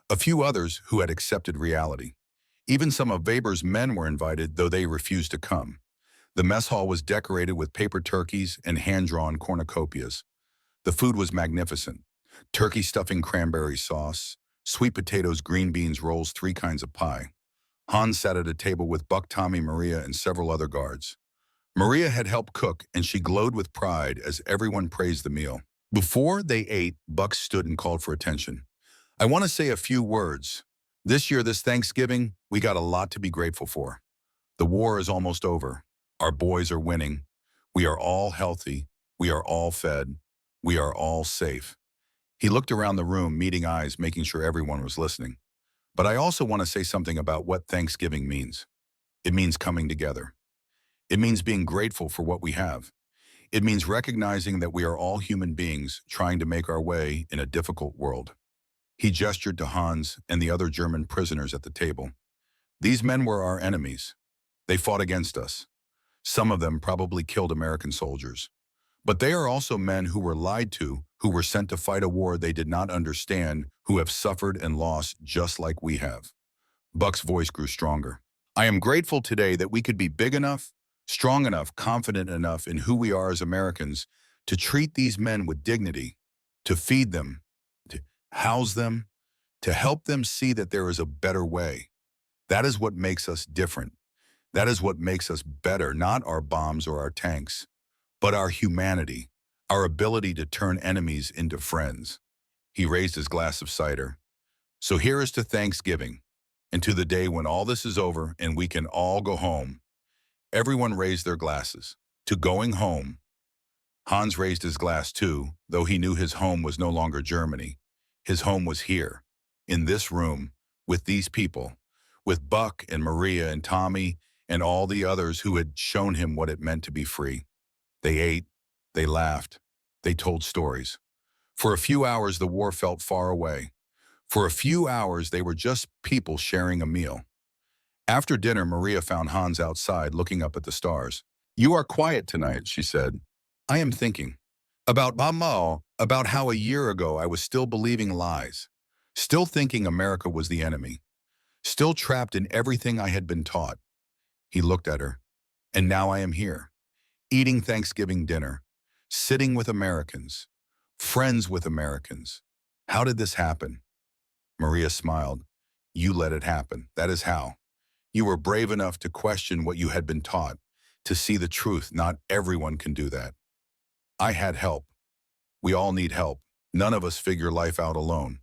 a few others who had accepted reality. Even some of Weber's men were invited, though they refused to come. The mess hall was decorated with paper turkeys and hand-drawn cornucopias. The food was magnificent. Turkey stuffing, cranberry sauce, sweet potatoes, green beans, rolls, 3 kinds of pie. Hans sat at a table with Buck, Tommy, Maria, and several other guards. Maria had helped cook, and she glowed with pride as everyone praised the meal. Before they ate, Buck stood and called for attention. I want to say a few words. This year, this Thanksgiving, we got a lot to be grateful for. The war is almost over. Our boys are winning. We are all healthy. We are all fed. We are all safe. He looked around the room, meeting eyes, making sure everyone was listening. But I also want to say something about what Thanksgiving means. It means coming together. It means being grateful for what we have. It means recognizing that we are all human beings trying to make our way in a difficult world. He gestured to Hans and the other German prisoners at the table. These men were our enemies. They fought against us. Some of them probably killed American soldiers. But they are also men who were lied to, who were sent to fight a war they did not understand, who have suffered and lost just like we have. Buck's voice grew stronger. I am grateful today that we could be big enough, strong enough, confident enough in who we are as Americans to treat these men with dignity, to feed them, to house them, to help them see that there is a better way. That is what makes us different. That is what makes us better, not our bombs or our tanks, but our humanity, our ability to turn enemies into friends. He raised his glass of cider. So here is to Thanksgiving, and to the day when all this is over and we can all go home. Everyone raised their glasses. To going home. Hans raised his glass too, though he knew his home was no longer Germany. His home was here, in this room, with these people, with Buck and Maria and Tommy and all the others who had shown him what it meant to be free. They ate, they laughed, they told stories. For a few hours, the war felt far away. For a few hours, they were just people sharing a meal. After dinner, Maria found Hans outside looking up at the stars. You are quiet tonight, she said. I am thinking. About Mama, about how a year ago I was still believing lies. Still thinking America was the enemy. Still trapped in everything I had been taught. He looked at her. And now I am here. Eating Thanksgiving dinner. Sitting with Americans. Friends with Americans. How did this happen? Maria smiled. You let it happen. That is how. You were brave enough to question what you had been taught, to see the truth. Not everyone can do that. I had help. We all need help. None of us figure life out alone.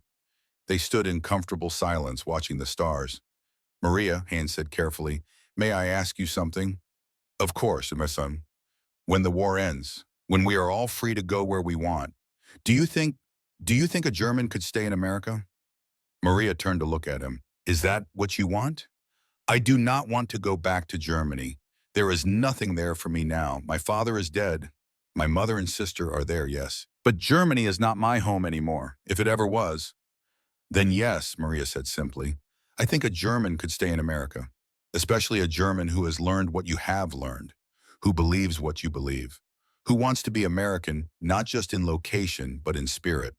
They stood in comfortable silence, watching the stars. Maria, Hans said carefully, may I ask you something? Of course, my son. When the war ends, when we are all free to go where we want, do you think a German could stay in America? Maria turned to look at him. Is that what you want? I do not want to go back to Germany. There is nothing there for me now. My father is dead. My mother and sister are there, yes. But Germany is not my home anymore, if it ever was. Then yes, Maria said simply. I think a German could stay in America, especially a German who has learned what you have learned, who believes what you believe, who wants to be American, not just in location, but in spirit.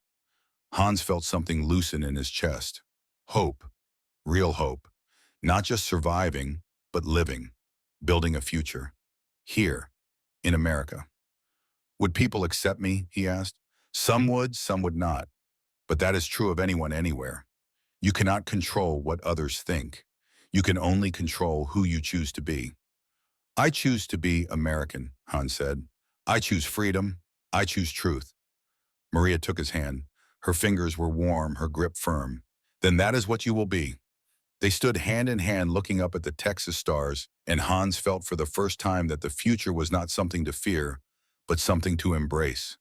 Hans felt something loosen in his chest. Hope, real hope. Not just surviving, but living, building a future. Here, in America. Would people accept me, he asked. Some would not. But that is true of anyone anywhere. You cannot control what others think. You can only control who you choose to be. I choose to be American, Hans said. I choose freedom. I choose truth. Maria took his hand. Her fingers were warm, her grip firm. Then that is what you will be. They stood hand in hand looking up at the Texas stars, and Hans felt for the first time that the future was not something to fear, but something to embrace.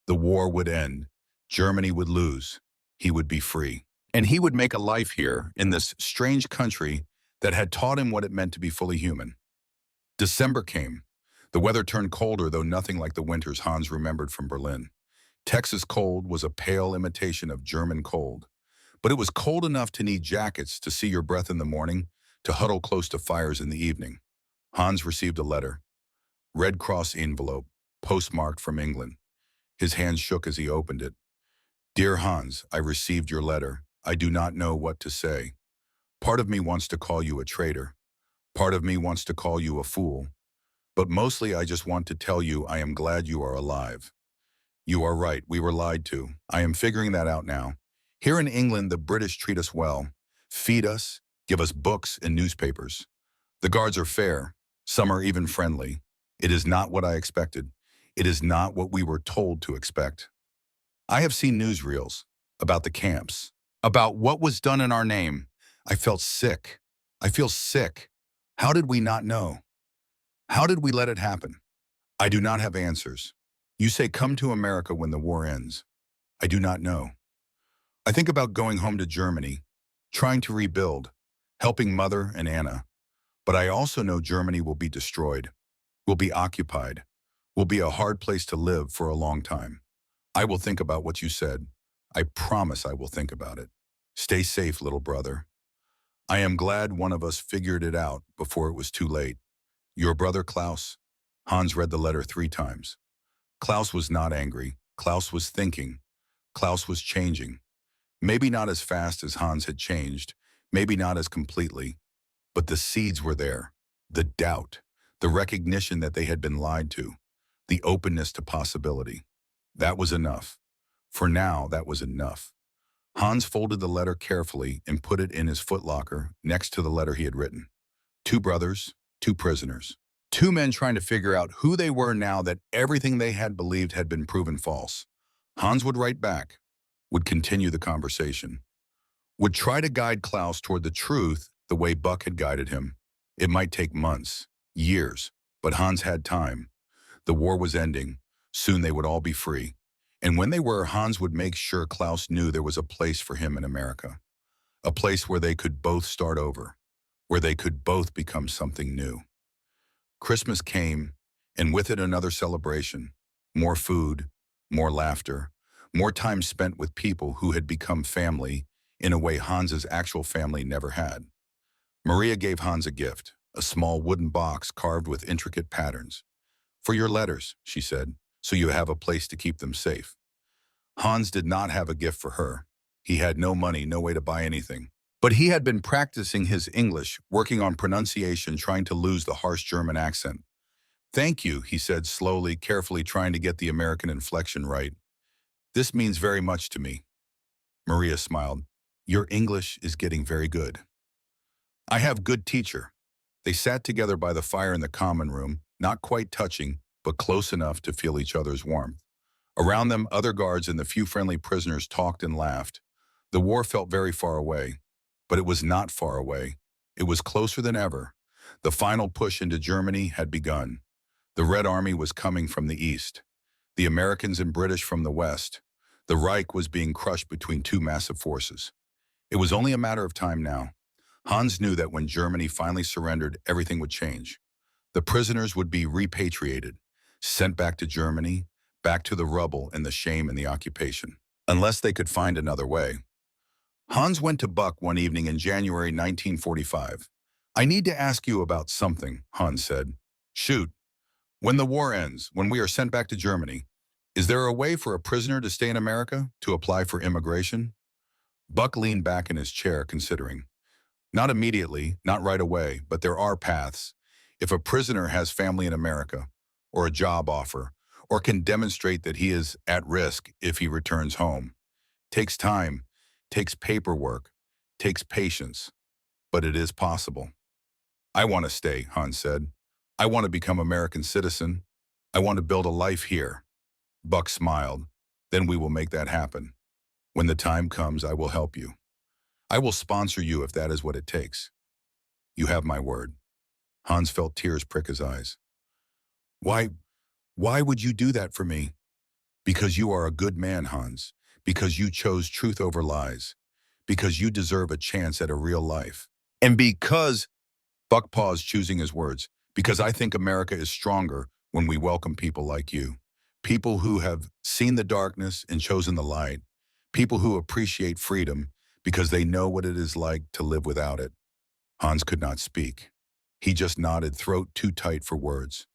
The war would end. Germany would lose. He would be free. And he would make a life here in this strange country that had taught him what it meant to be fully human. December came. The weather turned colder, though nothing like the winters Hans remembered from Berlin. Texas cold was a pale imitation of German cold. But it was cold enough to need jackets to see your breath in the morning, to huddle close to fires in the evening. Hans received a letter. Red Cross envelope, postmarked from England. His hand shook as he opened it. Dear Hans, I received your letter. I do not know what to say. Part of me wants to call you a traitor. Part of me wants to call you a fool. But mostly I just want to tell you I am glad you are alive. You are right, we were lied to. I am figuring that out now. Here in England, the British treat us well, feed us, give us books and newspapers. The guards are fair. Some are even friendly. It is not what I expected. It is not what we were told to expect. I have seen newsreels about the camps, about what was done in our name. I felt sick. I feel sick. How did we not know? How did we let it happen? I do not have answers. You say come to America when the war ends. I do not know. I think about going home to Germany, trying to rebuild, helping Mother and Anna. But I also know Germany will be destroyed, will be occupied, will be a hard place to live for a long time. I will think about what you said. I promise I will think about it. Stay safe, little brother. I am glad one of us figured it out before it was too late. Your brother Klaus? Hans read the letter 3 times. Klaus was not angry. Klaus was thinking. Klaus was changing. Maybe not as fast as Hans had changed, maybe not as completely, but the seeds were there. The doubt, the recognition that they had been lied to, the openness to possibility. That was enough. For now, that was enough. Hans folded the letter carefully and put it in his footlocker next to the letter he had written. 2 brothers, 2 prisoners. 2 men trying to figure out who they were now that everything they had believed had been proven false. Hans would write back, would continue the conversation, would try to guide Klaus toward the truth the way Buck had guided him. It might take months, years, but Hans had time. The war was ending. Soon they would all be free. And when they were, Hans would make sure Klaus knew there was a place for him in America. A place where they could both start over, where they could both become something new. Christmas came, and with it another celebration. More food, more laughter, more time spent with people who had become family in a way Hans's actual family never had. Maria gave Hans a gift, a small wooden box carved with intricate patterns. For your letters, she said, so you have a place to keep them safe. Hans did not have a gift for her. He had no money, no way to buy anything. But he had been practicing his English, working on pronunciation, trying to lose the harsh German accent. Thank you, he said slowly, carefully trying to get the American inflection right. This means very much to me. Maria smiled. Your English is getting very good. I have good teacher. They sat together by the fire in the common room, not quite touching, but close enough to feel each other's warmth. Around them, other guards and the few friendly prisoners talked and laughed. The war felt very far away, but it was not far away. It was closer than ever. The final push into Germany had begun. The Red Army was coming from the east, the Americans and British from the west. The Reich was being crushed between 2 massive forces. It was only a matter of time now. Hans knew that when Germany finally surrendered, everything would change. The prisoners would be repatriated, sent back to Germany, back to the rubble and the shame and the occupation, unless they could find another way. Hans went to Buck one evening in January 1945. I need to ask you about something, Hans said. Shoot. When the war ends, when we are sent back to Germany, is there a way for a prisoner to stay in America, to apply for immigration? Buck leaned back in his chair, considering. Not immediately, not right away, but there are paths. If a prisoner has family in America, or a job offer, or can demonstrate that he is at risk if he returns home. Takes time, takes paperwork, takes patience, but it is possible. I want to stay, Hans said. I want to become American citizen. I want to build a life here. Buck smiled. Then we will make that happen. When the time comes, I will help you. I will sponsor you if that is what it takes. You have my word. Hans felt tears prick his eyes. Why would you do that for me? Because you are a good man, Hans. Because you chose truth over lies. Because you deserve a chance at a real life. And because, Buck paused, choosing his words, because I think America is stronger when we welcome people like you. People who have seen the darkness and chosen the light. People who appreciate freedom because they know what it is like to live without it. Hans could not speak. He just nodded, throat too tight for words.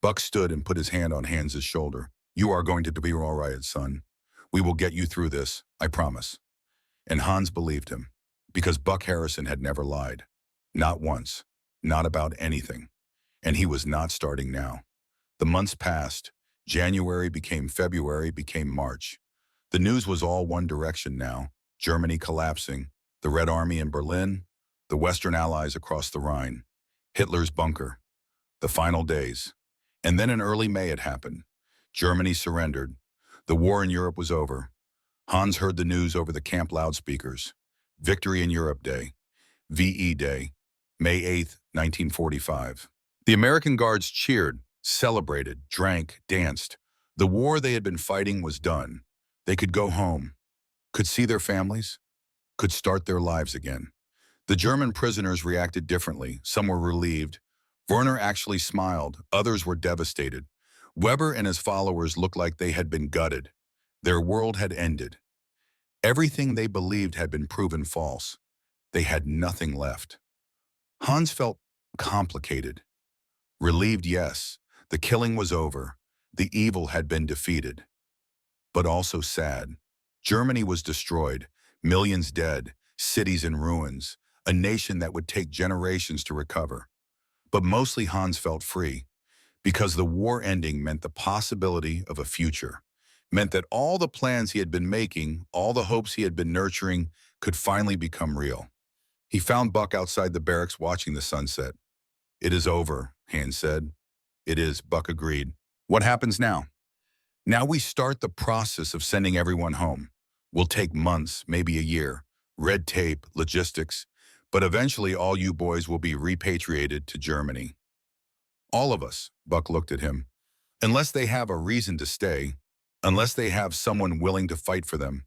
Buck stood and put his hand on Hans's shoulder. You are going to be all right, son. We will get you through this, I promise. And Hans believed him, because Buck Harrison had never lied. Not once. Not about anything. And he was not starting now. The months passed. January became February, became March. The news was all one direction now. Germany collapsing, the Red Army in Berlin, the Western Allies across the Rhine, Hitler's bunker, the final days. And then in early May it happened. Germany surrendered. The war in Europe was over. Hans heard the news over the camp loudspeakers. Victory in Europe Day, VE Day, May 8th, 1945. The American guards cheered, celebrated, drank, danced. The war they had been fighting was done. They could go home, could see their families, could start their lives again. The German prisoners reacted differently. Some were relieved. Werner actually smiled. Others were devastated. Weber and his followers looked like they had been gutted. Their world had ended. Everything they believed had been proven false. They had nothing left. Hans felt complicated. Relieved, yes. The killing was over. The evil had been defeated. But also sad. Germany was destroyed. Millions dead. Cities in ruins. A nation that would take generations to recover. But mostly Hans felt free, because the war ending meant the possibility of a future, meant that all the plans he had been making, all the hopes he had been nurturing, could finally become real. He found Buck outside the barracks watching the sunset. It is over, Hans said. It is, Buck agreed. What happens now? Now we start the process of sending everyone home. Will take months, maybe a year. Red tape, logistics. But eventually all you boys will be repatriated to Germany. All of us, Buck looked at him. Unless they have a reason to stay, unless they have someone willing to fight for them,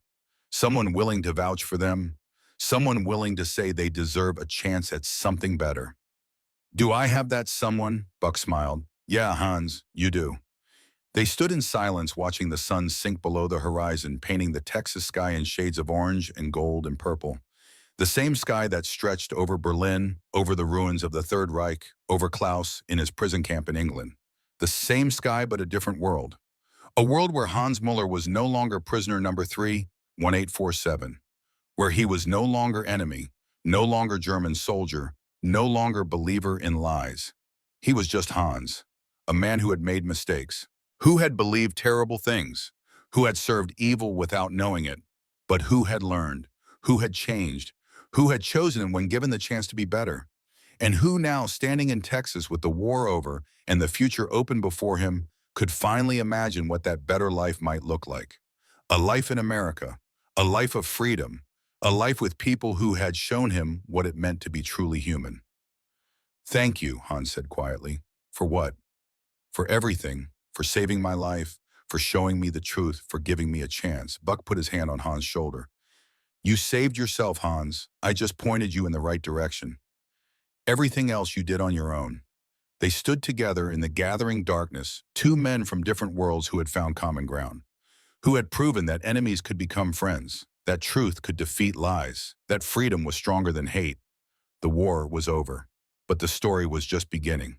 someone willing to vouch for them, someone willing to say they deserve a chance at something better. Do I have that someone? Buck smiled. Yeah, Hans, you do. They stood in silence watching the sun sink below the horizon, painting the Texas sky in shades of orange and gold and purple. The same sky that stretched over Berlin, over the ruins of the Third Reich, over Klaus in his prison camp in England. The same sky, but a different world. A world where Hans Muller was no longer prisoner number 31847, where he was no longer enemy, no longer German soldier, no longer believer in lies. He was just Hans, a man who had made mistakes, who had believed terrible things, who had served evil without knowing it, but who had learned, who had changed, who had chosen when given the chance to be better, and who now, standing in Texas with the war over and the future open before him, could finally imagine what that better life might look like. A life in America, a life of freedom, a life with people who had shown him what it meant to be truly human. Thank you, Hans said quietly. For what? For everything, for saving my life, for showing me the truth, for giving me a chance. Buck put his hand on Hans' shoulder. You saved yourself, Hans. I just pointed you in the right direction. Everything else you did on your own. They stood together in the gathering darkness, two men from different worlds who had found common ground, who had proven that enemies could become friends, that truth could defeat lies, that freedom was stronger than hate. The war was over, but the story was just beginning.